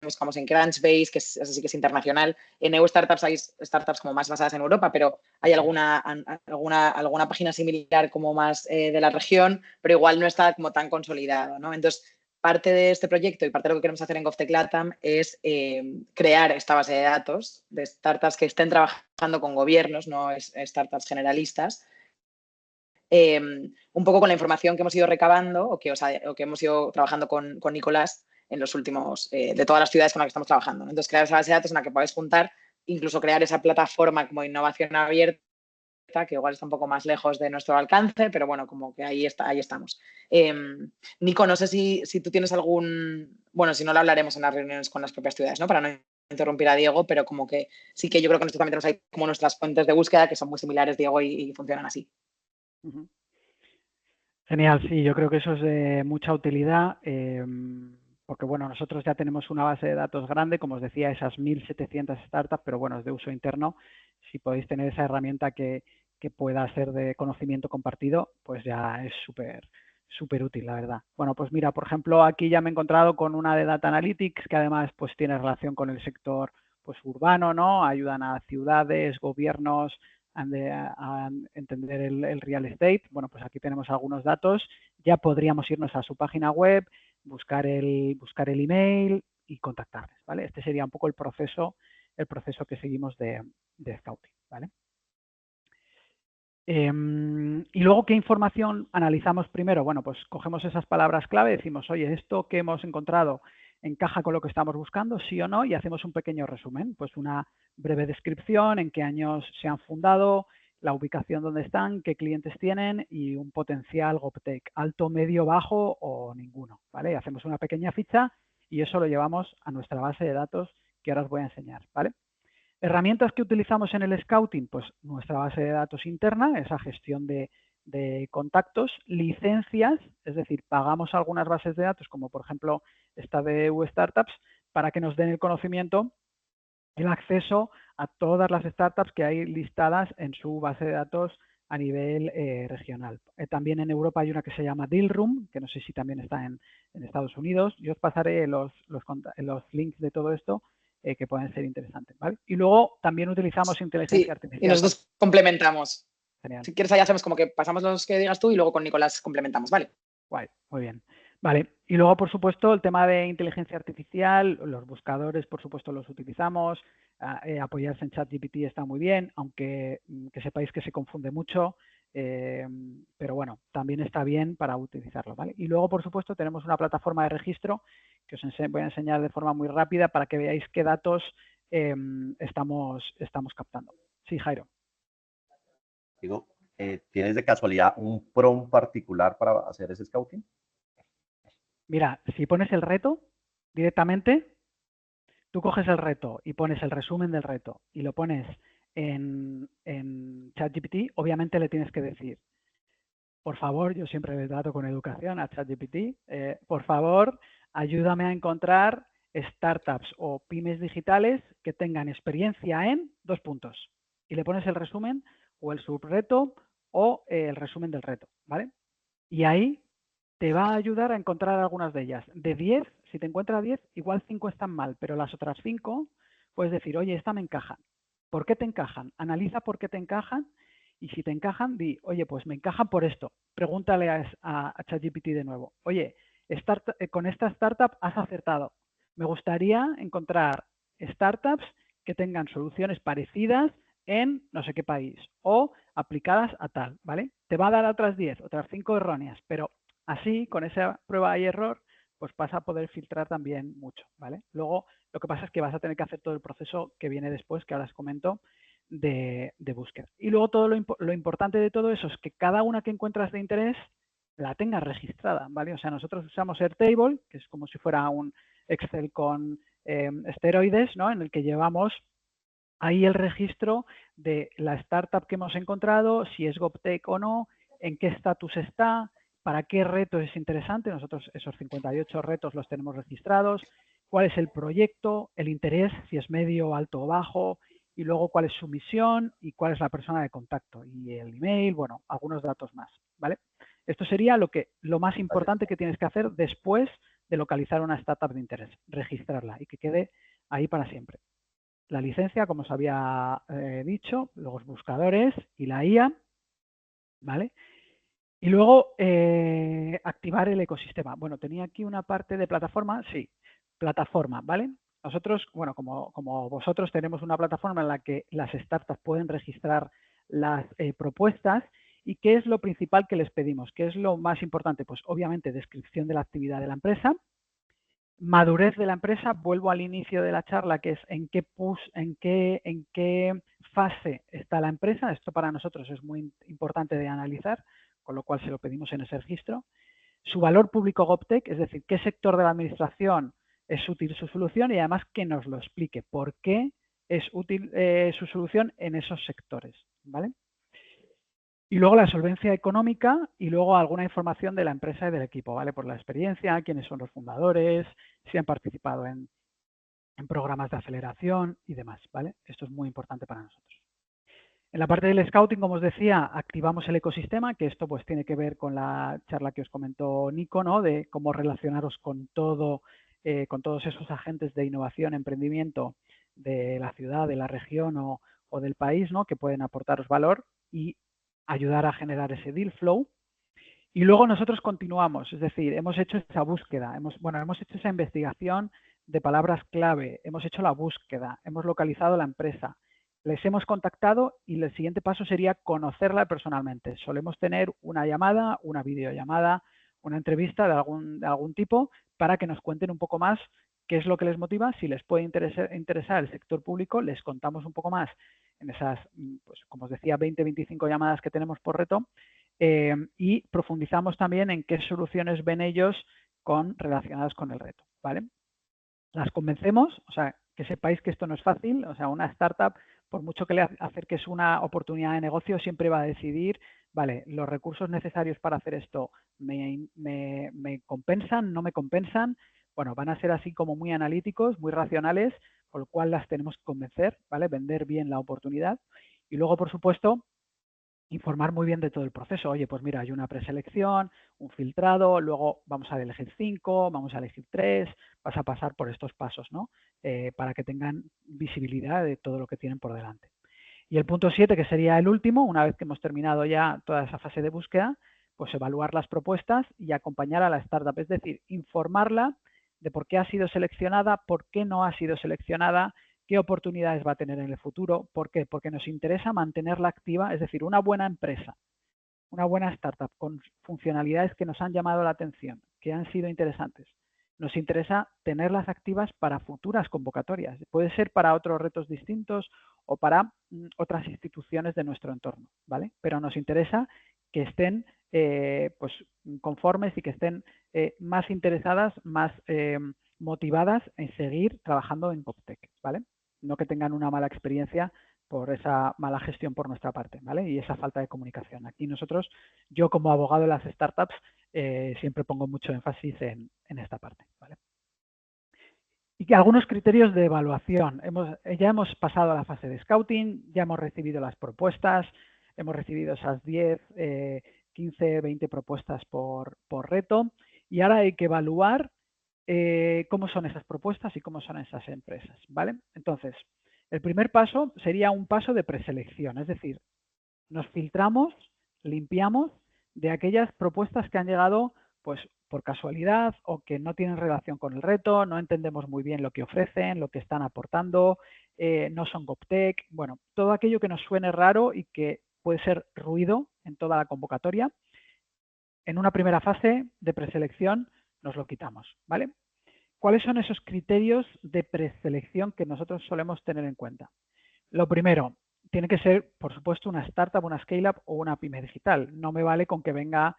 buscamos en Crunchbase, que es así que es internacional. En EU Startups hay startups como más basadas en Europa, pero hay alguna página similar como más de la región, pero igual no está como tan consolidado, ¿no? Entonces, parte de este proyecto y parte de lo que queremos hacer en GovTech LATAM es crear esta base de datos de startups que estén trabajando con gobiernos, no startups generalistas, un poco con la información que hemos ido recabando o que hemos ido trabajando con Nicolás en los últimos, de todas las ciudades con las que estamos trabajando, ¿no? Entonces, crear esa base de datos en la que podáis juntar, incluso crear esa plataforma como innovación abierta, que igual está un poco más lejos de nuestro alcance, pero bueno, como que ahí estamos. Nico, no sé si tú tienes bueno, si no lo hablaremos en las reuniones con las propias ciudades, ¿no? Para no interrumpir a Diego, pero como que sí que yo creo que nosotros también tenemos ahí como nuestras fuentes de búsqueda que son muy similares, Diego, y funcionan así. Genial, sí, yo creo que eso es de mucha utilidad, porque bueno, nosotros ya tenemos una base de datos grande, como os decía, esas 1.700 startups, pero bueno, es de uso interno. Si podéis tener esa herramienta que pueda ser de conocimiento compartido, pues ya es súper útil, la verdad. Bueno, pues mira, por ejemplo, aquí ya me he encontrado con una de Data Analytics, que además pues tiene relación con el sector pues urbano, ¿no? Ayudan a ciudades, gobiernos, a entender el real estate. Bueno, pues aquí tenemos algunos datos. Ya podríamos irnos a su página web, buscar el email y contactarles, ¿vale? Este sería un poco el proceso que seguimos de Scouting, ¿vale? Y luego, ¿qué información analizamos primero? Bueno, pues cogemos esas palabras clave, decimos, oye, esto que hemos encontrado encaja con lo que estamos buscando, sí o no, y hacemos un pequeño resumen, pues una breve descripción, en qué años se han fundado, la ubicación donde están, qué clientes tienen y un potencial GovTech, alto, medio, bajo o ninguno, ¿vale? Hacemos una pequeña ficha y eso lo llevamos a nuestra base de datos que ahora os voy a enseñar, ¿vale? Herramientas que utilizamos en el Scouting, pues nuestra base de datos interna, esa gestión de contactos, licencias, es decir, pagamos algunas bases de datos, como por ejemplo esta de Startups, para que nos den el conocimiento, el acceso a todas las startups que hay listadas en su base de datos a nivel regional. También en Europa hay una que se llama Dealroom, que no sé si también está en Estados Unidos. Yo os pasaré los links de todo esto que pueden ser interesantes, ¿vale? Y luego también utilizamos inteligencia artificial. Y nosotros complementamos. Genial. Si quieres, ya sabemos como que pasamos los que digas tú y luego con Nicolás complementamos, ¿vale? Guay, muy bien. Vale, y luego, por supuesto, el tema de inteligencia artificial, los buscadores, por supuesto, los utilizamos. Apoyarse en ChatGPT está muy bien, aunque que sepáis que se confunde mucho, pero bueno, también está bien para utilizarlo, ¿vale? Y luego, por supuesto, tenemos una plataforma de registro que os voy a enseñar de forma muy rápida para que veáis qué datos estamos captando. Sí, Jairo. Digo, ¿tienes de casualidad un prompt particular para hacer ese scouting? Mira, si pones el reto directamente, tú coges el reto y pones el resumen del reto y lo pones en ChatGPT, obviamente le tienes que decir, por favor, yo siempre le trato con educación a ChatGPT, por favor, ayúdame a encontrar startups o pymes digitales que tengan experiencia en 2 puntos. Y le pones el resumen o el subreto o el resumen del reto, ¿vale? Y ahí te va a ayudar a encontrar algunas de ellas. De 10, si te encuentras 10, igual 5 están mal, pero las otras 5 puedes decir, oye, esta me encaja. ¿Por qué te encajan? Analiza por qué te encajan y si te encajan, di, oye, pues me encajan por esto. Pregúntale a ChatGPT de nuevo, oye, con esta startup has acertado. Me gustaría encontrar startups que tengan soluciones parecidas en no sé qué país o aplicadas a tal, ¿vale? Te va a dar otras 10, otras 5 erróneas, pero así, con esa prueba y error, pues vas a poder filtrar también mucho, ¿vale? Luego, lo que pasa es que vas a tener que hacer todo el proceso que viene después, que ahora os comento, de búsqueda. Y luego todo lo importante de todo eso es que cada una que encuentras de interés la tengas registrada, ¿vale? O sea, nosotros usamos Airtable, que es como si fuera un Excel con esteroides, ¿no? En el que llevamos ahí el registro de la startup que hemos encontrado, si es GovTech o no, en qué estatus está, para qué reto es interesante. Nosotros esos 58 retos los tenemos registrados, cuál es el proyecto, el interés, si es medio, alto o bajo, y luego cuál es su misión y cuál es la persona de contacto y el email, bueno, algunos datos más, ¿vale? Esto sería lo más importante que tienes que hacer después de localizar una startup de interés, registrarla y que quede ahí para siempre. La licencia, como os había dicho, los buscadores y la IA, ¿vale? Y luego activar el ecosistema. Bueno, tenía aquí una parte de plataforma, sí, plataforma, ¿vale? Nosotros, bueno, como vosotros tenemos una plataforma en la que las startups pueden registrar las propuestas. ¿Y qué es lo principal que les pedimos? ¿Qué es lo más importante? Pues obviamente descripción de la actividad de la empresa, madurez de la empresa, vuelvo al inicio de la charla, que es en qué fase está la empresa. Esto para nosotros es muy importante de analizar, con lo cual se lo pedimos en ese registro. Su valor público GovTech, es decir, qué sector de la administración es útil su solución y además que nos lo explique por qué es útil su solución en esos sectores, ¿vale? Y luego la solvencia económica y luego alguna información de la empresa y del equipo, ¿vale? Por la experiencia, quiénes son los fundadores, si han participado en programas de aceleración y demás, ¿vale? Esto es muy importante para nosotros. En la parte del scouting, como os decía, activamos el ecosistema, que esto pues tiene que ver con la charla que os comentó Nico, ¿no? De cómo relacionaros con todos esos agentes de innovación, emprendimiento de la ciudad, de la región o del país, ¿no? Que pueden aportaros valor y ayudar a generar ese deal flow. Y luego nosotros continuamos, es decir, hemos hecho esa búsqueda, hemos hecho esa investigación de palabras clave, hemos hecho la búsqueda, hemos localizado la empresa, les hemos contactado y el siguiente paso sería conocerla personalmente. Solemos tener una llamada, una videollamada, una entrevista de algún tipo para que nos cuenten un poco más qué es lo que les motiva, si les puede interesar el sector público, les contamos un poco más en esas, pues, como os decía, 20-25 llamadas que tenemos por reto, y profundizamos también en qué soluciones ven ellos relacionadas con el reto, ¿vale? Las convencemos, o sea, que sepáis que esto no es fácil. O sea, una startup, por mucho que le acerques una oportunidad de negocio, siempre va a decidir, vale, los recursos necesarios para hacer esto me compensan, no me compensan. Bueno, van a ser así como muy analíticos, muy racionales, con lo cual las tenemos que convencer, ¿vale? Vender bien la oportunidad. Y luego, por supuesto, informar muy bien de todo el proceso. Oye, pues mira, hay una preselección, un filtrado, luego vamos a elegir 5, vamos a elegir 3, vas a pasar por estos pasos, ¿no? Para que tengan visibilidad de todo lo que tienen por delante. Y el punto 7, que sería el último, una vez que hemos terminado ya toda esa fase de búsqueda, pues evaluar las propuestas y acompañar a la startup, es decir, informarla de por qué ha sido seleccionada, por qué no ha sido seleccionada, qué oportunidades va a tener en el futuro. ¿Por qué? Porque nos interesa mantenerla activa, es decir, una buena empresa, una buena startup con funcionalidades que nos han llamado la atención, que han sido interesantes. Nos interesa tenerlas activas para futuras convocatorias. Puede ser para otros retos distintos o para otras instituciones de nuestro entorno, ¿vale? Pero nos interesa que estén pues, conformes y que estén más interesadas, más motivadas en seguir trabajando en PropTech, ¿vale? No que tengan una mala experiencia por esa mala gestión por nuestra parte, ¿vale? Y esa falta de comunicación. Aquí nosotros, yo como abogado de las startups, siempre pongo mucho énfasis en esta parte, ¿vale? Y que algunos criterios de evaluación. Ya hemos pasado a la fase de scouting, ya hemos recibido las propuestas, hemos recibido esas 10, 15, 20 propuestas por reto, y ahora hay que evaluar cómo son esas propuestas y cómo son esas empresas, ¿vale? Entonces, el primer paso sería un paso de preselección, es decir, nos filtramos, limpiamos de aquellas propuestas que han llegado pues por casualidad o que no tienen relación con el reto, no entendemos muy bien lo que ofrecen, lo que están aportando, no son GovTech, bueno, todo aquello que nos suene raro y que puede ser ruido en toda la convocatoria. En una primera fase de preselección nos lo quitamos, ¿vale? ¿Cuáles son esos criterios de preselección que nosotros solemos tener en cuenta? Lo primero, tiene que ser, por supuesto, una startup, una scale-up o una pyme digital. No me vale con que venga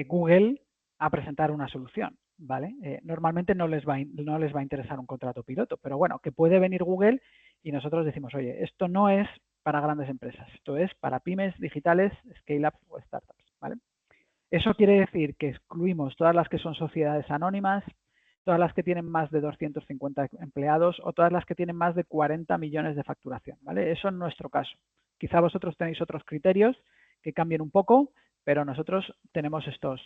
Google a presentar una solución, ¿vale? Normalmente no les va a interesar un contrato piloto, pero bueno, que puede venir Google y nosotros decimos, oye, esto no es para grandes empresas, esto es para pymes digitales, scale-ups o startups, ¿vale? Eso quiere decir que excluimos todas las que son sociedades anónimas, todas las que tienen más de 250 empleados o todas las que tienen más de 40 millones de facturación, ¿vale? Eso en nuestro caso. Quizá vosotros tenéis otros criterios que cambien un poco, pero nosotros tenemos estos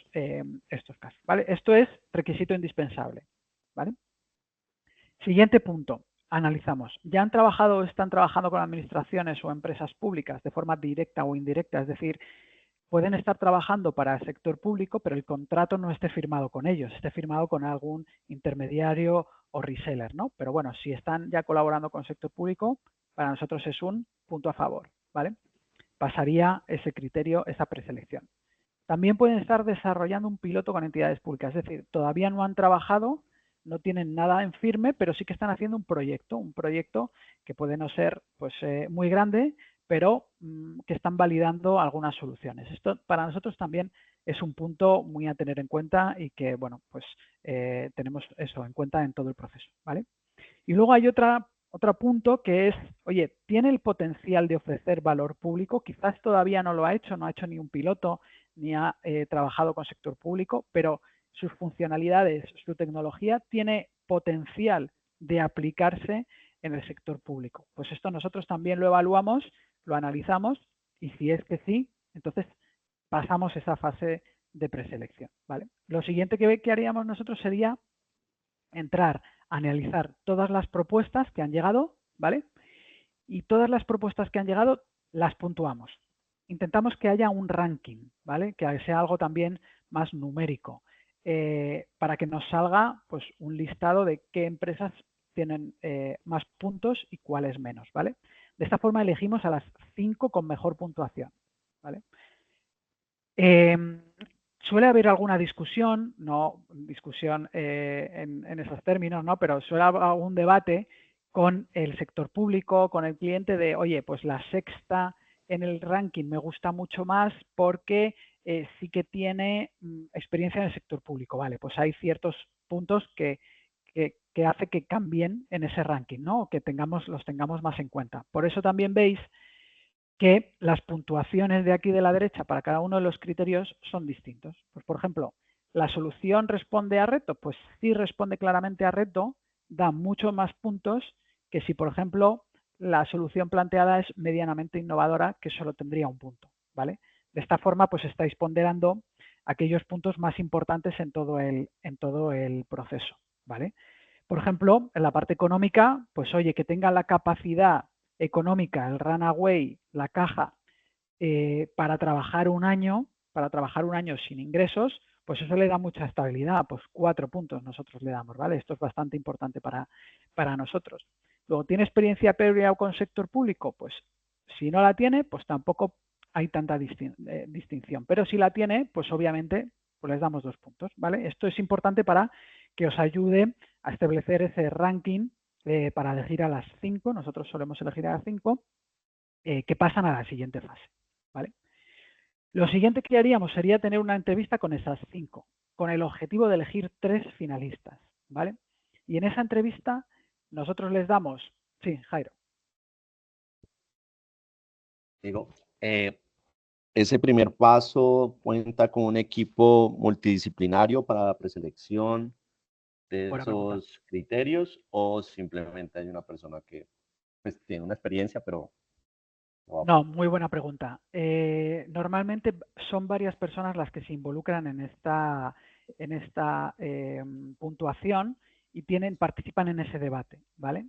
casos, ¿vale? Esto es requisito indispensable, ¿vale? Siguiente punto. Analizamos. ¿Ya han trabajado o están trabajando con administraciones o empresas públicas de forma directa o indirecta? Es decir, pueden estar trabajando para el sector público, pero el contrato no esté firmado con ellos, esté firmado con algún intermediario o reseller, ¿no? Pero bueno, si están ya colaborando con el sector público, para nosotros es un punto a favor, ¿vale? Pasaría ese criterio, esa preselección. También pueden estar desarrollando un piloto con entidades públicas, es decir, todavía no han trabajado, no tienen nada en firme, pero sí que están haciendo un proyecto que puede no ser pues, muy grande, pero que están validando algunas soluciones. Esto para nosotros también es un punto muy a tener en cuenta y que, bueno, pues tenemos eso en cuenta en todo el proceso, ¿vale? Y luego hay otro punto que es, oye, ¿tiene el potencial de ofrecer valor público? Quizás todavía no lo ha hecho, no ha hecho ni un piloto, ni ha trabajado con sector público, pero sus funcionalidades, su tecnología tiene potencial de aplicarse en el sector público. Pues esto nosotros también lo evaluamos, lo analizamos y si es que sí, entonces pasamos esa fase de preselección, ¿vale? Lo siguiente que haríamos nosotros sería entrar a analizar todas las propuestas que han llegado, ¿vale? Y todas las propuestas que han llegado las puntuamos. Intentamos que haya un ranking, ¿vale? Que sea algo también más numérico, para que nos salga pues, un listado de qué empresas tienen más puntos y cuáles menos, ¿vale? De esta forma elegimos a las 5 con mejor puntuación, ¿vale? Suele haber alguna discusión, no discusión en esos términos, ¿no? Pero suele haber algún debate con el sector público, con el cliente de, oye, pues la sexta en el ranking me gusta mucho más porque sí que tiene experiencia en el sector público. Vale, pues hay ciertos puntos que que hace que cambien en ese ranking, ¿no? O que los tengamos más en cuenta. Por eso también veis que las puntuaciones de aquí de la derecha para cada uno de los criterios son distintos. Pues, por ejemplo, ¿la solución responde a reto? Pues si responde claramente a reto, da mucho más puntos que si, por ejemplo, la solución planteada es medianamente innovadora, que solo tendría un punto, ¿vale? De esta forma, pues estáis ponderando aquellos puntos más importantes en todo el proceso, ¿vale? Por ejemplo, en la parte económica, pues oye, que tenga la capacidad económica, el runaway, la caja, para trabajar un año sin ingresos, pues eso le da mucha estabilidad, pues 4 puntos nosotros le damos, ¿vale? Esto es bastante importante para nosotros. Luego, ¿tiene experiencia previa con sector público? Pues si no la tiene, pues tampoco hay tanta distinción, pero si la tiene, pues obviamente pues les damos 2 puntos, ¿vale? Esto es importante para que os ayude a establecer ese ranking para elegir a las 5, nosotros solemos elegir a las 5, que pasan a la siguiente fase, ¿vale? Lo siguiente que haríamos sería tener una entrevista con esas 5, con el objetivo de elegir 3 finalistas, ¿vale? Y en esa entrevista nosotros les damos... Sí, Jairo. Digo, ese primer paso cuenta con un equipo multidisciplinario para la preselección de esos criterios, o simplemente hay una persona que pues, tiene una experiencia, pero... No, muy buena pregunta. Normalmente son varias personas las que se involucran en esta puntuación y participan en ese debate, ¿vale?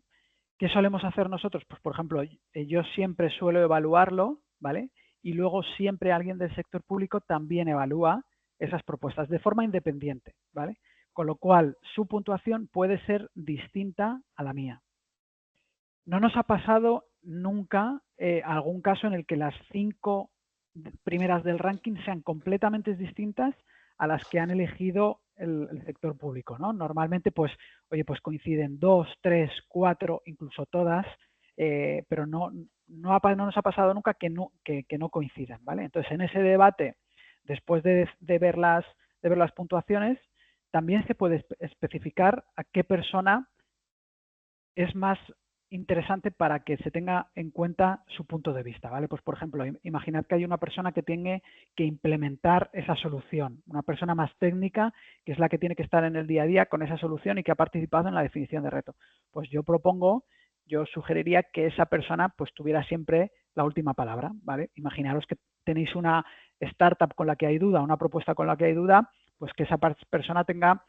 ¿Qué solemos hacer nosotros? Pues, por ejemplo, yo siempre suelo evaluarlo, ¿vale? Y luego siempre alguien del sector público también evalúa esas propuestas de forma independiente, ¿vale? Con lo cual, su puntuación puede ser distinta a la mía. No nos ha pasado nunca algún caso en el que las 5 primeras del ranking sean completamente distintas a las que han elegido el sector público, ¿no? Normalmente, pues, oye, pues coinciden 2, 3, 4, incluso todas, pero no nos ha pasado nunca que no coincidan, ¿vale? Entonces, en ese debate, después de ver las puntuaciones, también se puede especificar a qué persona es más interesante para que se tenga en cuenta su punto de vista, ¿vale? Pues, por ejemplo, imaginad que hay una persona que tiene que implementar esa solución, una persona más técnica, que es la que tiene que estar en el día a día con esa solución y que ha participado en la definición de reto. Pues yo sugeriría que esa persona pues tuviera siempre la última palabra, ¿vale? Imaginaros que tenéis una startup con la que hay duda, una propuesta con la que hay duda, pues que esa persona tenga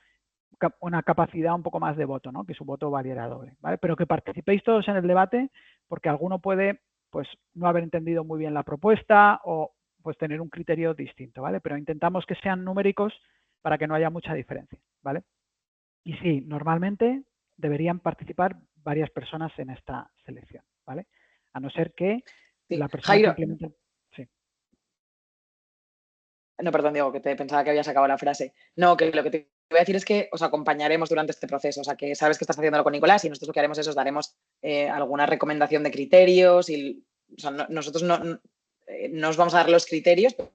una capacidad un poco más de voto, ¿no? Que su voto valiera doble, ¿vale? Pero que participéis todos en el debate, porque alguno puede pues no haber entendido muy bien la propuesta o pues tener un criterio distinto, ¿vale? Pero intentamos que sean numéricos para que no haya mucha diferencia, ¿vale? Y sí, normalmente deberían participar varias personas en esta selección, ¿vale? A no ser que la persona Jairo, que implemente... Sí. No, perdón, Diego, que te pensaba que habías acabado la frase. No, que lo que te voy a decir es que os acompañaremos durante este proceso. O sea, que sabes que estás haciéndolo con Nicolás y nosotros lo que haremos es os daremos alguna recomendación de criterios. O sea, nosotros no os vamos a dar los criterios, pero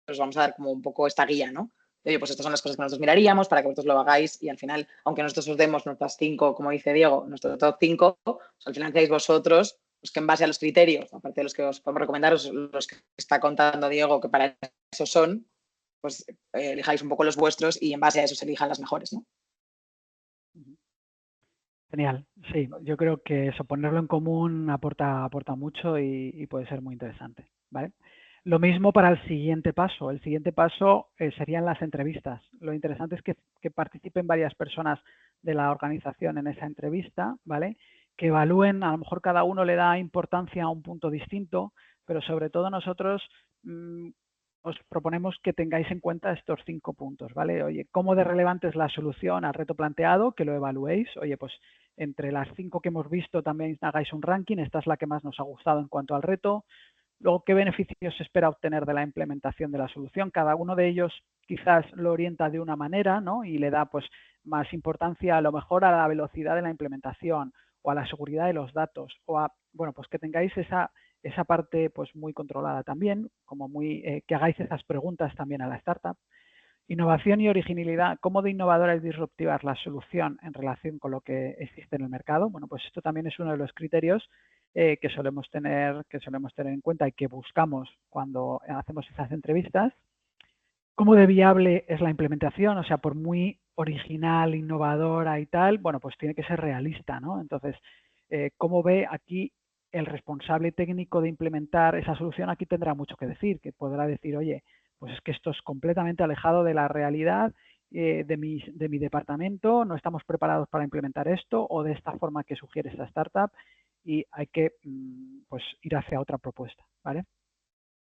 os vamos a dar como un poco esta guía, ¿no? Oye, pues estas son las cosas que nosotros miraríamos para que vosotros lo hagáis y al final, aunque nosotros os demos nuestras 5, como dice Diego, nuestro top 5, pues al final seáis vosotros los que en base a los criterios, aparte de los que os podemos recomendar, los que está contando Diego, que para eso son, pues elijáis un poco los vuestros y en base a eso se elijan las mejores, ¿no? Genial, sí, yo creo que eso, ponerlo en común aporta mucho y puede ser muy interesante, ¿vale? Lo mismo para el siguiente paso. El siguiente paso serían las entrevistas. Lo interesante es que participen varias personas de la organización en esa entrevista, ¿vale? Que evalúen, a lo mejor cada uno le da importancia a un punto distinto, pero sobre todo nosotros os proponemos que tengáis en cuenta estos 5 puntos, ¿vale? Oye, ¿cómo de relevante es la solución al reto planteado? Que lo evaluéis. Oye, pues entre las 5 que hemos visto también hagáis un ranking. Esta es la que más nos ha gustado en cuanto al reto. Luego, ¿qué beneficios se espera obtener de la implementación de la solución? Cada uno de ellos quizás lo orienta de una manera, ¿no? Y le da pues más importancia a lo mejor a la velocidad de la implementación o a la seguridad de los datos o a, bueno, pues que tengáis esa parte pues muy controlada también, como que hagáis esas preguntas también a la startup. Innovación y originalidad. ¿Cómo de innovadora y disruptiva es la solución en relación con lo que existe en el mercado? Bueno, pues esto también es uno de los criterios que solemos tener en cuenta y que buscamos cuando hacemos esas entrevistas. ¿Cómo de viable es la implementación? O sea, por muy original, innovadora y tal, bueno, pues tiene que ser realista, ¿no? Entonces, ¿cómo ve aquí el responsable técnico de implementar esa solución? Aquí tendrá mucho que decir, que podrá decir, oye, pues es que esto es completamente alejado de la realidad de mi departamento, no estamos preparados para implementar esto o de esta forma que sugiere esta startup y hay que pues ir hacia otra propuesta, ¿vale?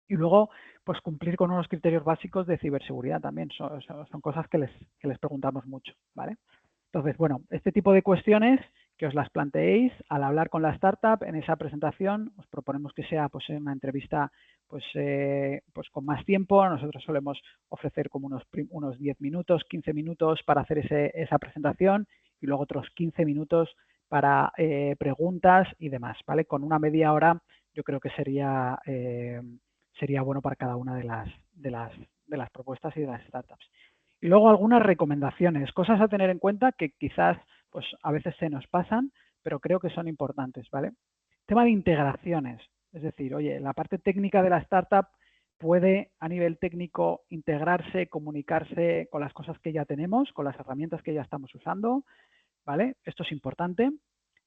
Y luego, pues cumplir con unos criterios básicos de ciberseguridad también. Son cosas que les preguntamos mucho, ¿vale? Entonces, bueno, este tipo de cuestiones que os las planteéis al hablar con la startup en esa presentación, os proponemos que sea pues una entrevista pues con más tiempo. Nosotros solemos ofrecer como unos 10 minutos, 15 minutos para hacer esa presentación y luego otros 15 minutos para preguntas y demás, ¿vale? Con una media hora yo creo que sería bueno para cada una de las propuestas y de las startups. Y luego algunas recomendaciones, cosas a tener en cuenta que quizás pues a veces se nos pasan, pero creo que son importantes, ¿vale? Tema de integraciones, es decir, oye, la parte técnica de la startup puede a nivel técnico integrarse, comunicarse con las cosas que ya tenemos, con las herramientas que ya estamos usando, ¿vale? Esto es importante.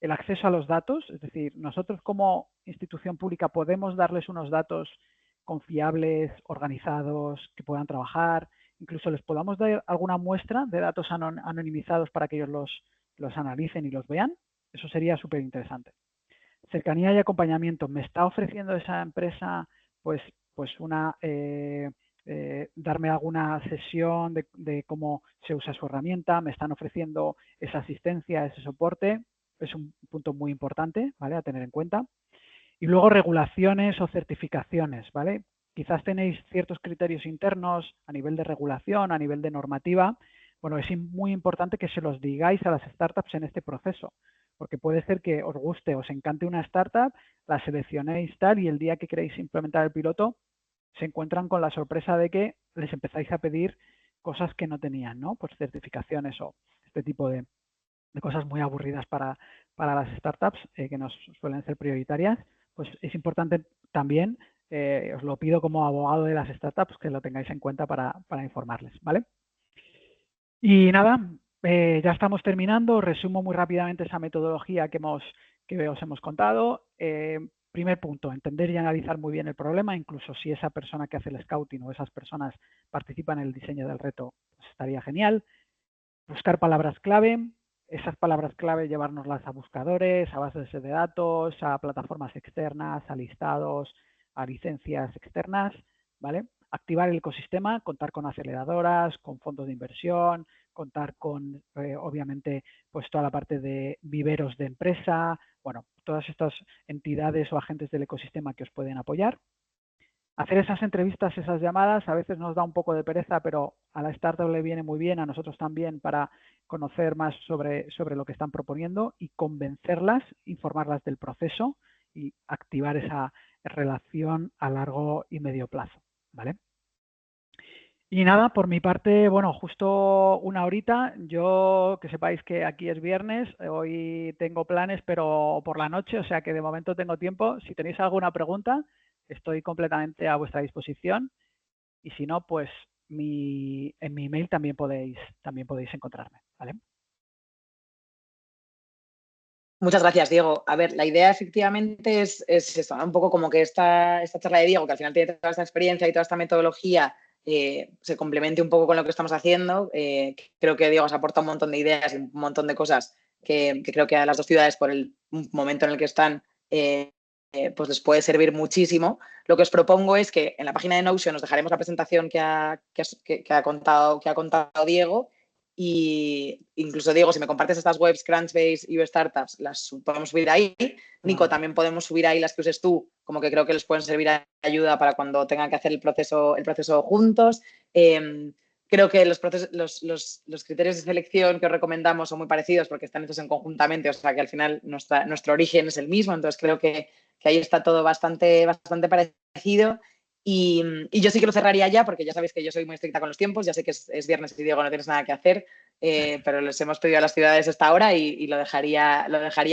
El acceso a los datos, es decir, nosotros como institución pública podemos darles unos datos confiables, organizados, que puedan trabajar, incluso les podamos dar alguna muestra de datos anonimizados para que ellos los analicen y los vean. Eso sería súper interesante. Cercanía y acompañamiento. ¿Me está ofreciendo esa empresa pues darme alguna sesión de cómo se usa su herramienta? ¿Me están ofreciendo esa asistencia, ese soporte? Es un punto muy importante, ¿vale? A tener en cuenta. Y luego regulaciones o certificaciones, ¿vale? Quizás tenéis ciertos criterios internos a nivel de regulación, a nivel de normativa. Bueno, es muy importante que se los digáis a las startups en este proceso, porque puede ser que os guste, os encante una startup, la seleccionéis tal y el día que queréis implementar el piloto se encuentran con la sorpresa de que les empezáis a pedir cosas que no tenían, ¿no? Pues certificaciones o este tipo de cosas muy aburridas para las startups que nos suelen ser prioritarias, pues es importante también, os lo pido como abogado de las startups, que lo tengáis en cuenta para informarles, ¿vale? Y nada, ya estamos terminando. Resumo muy rápidamente esa metodología que os hemos contado. Primer punto, entender y analizar muy bien el problema, incluso si esa persona que hace el scouting o esas personas participan en el diseño del reto, pues estaría genial. Buscar palabras clave, esas palabras clave llevárnoslas a buscadores, a bases de datos, a plataformas externas, a listados, a licencias externas, ¿vale? Activar el ecosistema, contar con aceleradoras, con fondos de inversión, contar con, obviamente, pues toda la parte de viveros de empresa, bueno, todas estas entidades o agentes del ecosistema que os pueden apoyar. Hacer esas entrevistas, esas llamadas, a veces nos da un poco de pereza, pero a la startup le viene muy bien, a nosotros también, para conocer más sobre lo que están proponiendo y convencerlas, informarlas del proceso y activar esa relación a largo y medio plazo, ¿vale? Y nada, por mi parte, bueno, justo una horita. Yo, que sepáis que aquí es viernes, hoy tengo planes, pero por la noche, o sea que de momento tengo tiempo. Si tenéis alguna pregunta, estoy completamente a vuestra disposición. Y si no, pues en mi email también podéis encontrarme, ¿vale? Muchas gracias, Diego. A ver, la idea efectivamente es eso, ¿no? Un poco como que esta charla de Diego, que al final tiene toda esta experiencia y toda esta metodología, se complemente un poco con lo que estamos haciendo. Creo que Diego os aporta un montón de ideas y un montón de cosas que creo que a las dos ciudades, por el momento en el que están, pues les puede servir muchísimo. Lo que os propongo es que en la página de Notion os dejaremos la presentación que ha contado Diego. Y incluso, Diego, si me compartes estas webs, Crunchbase y Startups, las podemos subir ahí. Nico, también podemos subir ahí las que uses tú, como que creo que les pueden servir de ayuda para cuando tengan que hacer el proceso juntos. Creo que los criterios de selección que os recomendamos son muy parecidos porque están hechos en conjuntamente, o sea que al final nuestro origen es el mismo, entonces creo que ahí está todo bastante parecido. Y yo sí que lo cerraría ya, porque ya sabéis que yo soy muy estricta con los tiempos, ya sé que es viernes y Diego no tienes nada que hacer, pero les hemos pedido a las ciudades esta hora y lo dejaría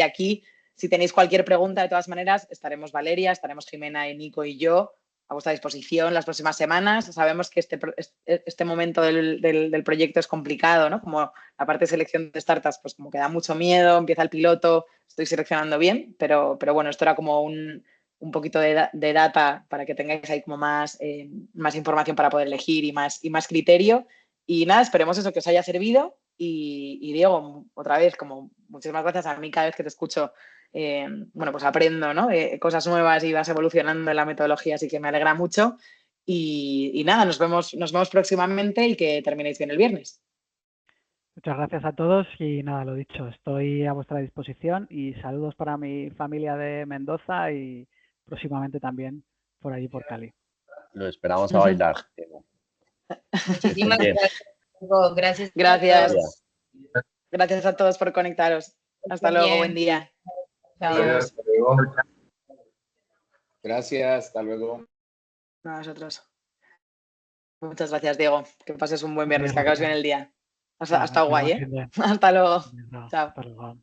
aquí. Si tenéis cualquier pregunta, de todas maneras, estaremos Valeria, estaremos Jimena y Nico y yo a vuestra disposición las próximas semanas. Sabemos que este momento del proyecto es complicado, ¿no? Como la parte de selección de startups, pues como que da mucho miedo, empieza el piloto, estoy seleccionando bien, pero bueno, esto era como un poquito de data para que tengáis ahí como más información para poder elegir y más criterio. Y nada, esperemos eso que os haya servido. Y Diego, otra vez, como muchísimas gracias. A mí cada vez que te escucho, bueno, pues aprendo, ¿no? Cosas nuevas y vas evolucionando en la metodología, así que me alegra mucho. Y nada, nos vemos próximamente y que terminéis bien el viernes. Muchas gracias a todos y nada, lo dicho, estoy a vuestra disposición y saludos para mi familia de Mendoza y próximamente también por allí por Cali. Lo esperamos a bailar. Muchísimas Bien. gracias, Diego. Gracias. Gracias. Gracias a todos por conectaros. Hasta luego, Bien. buen día. Chao. Adiós. Hasta luego. Gracias, hasta luego. A vosotros. Muchas gracias, Diego. Que pases un buen viernes, que acabes bien el día. Ha estado guay, ¿eh? Hasta luego. Chao. Hasta luego.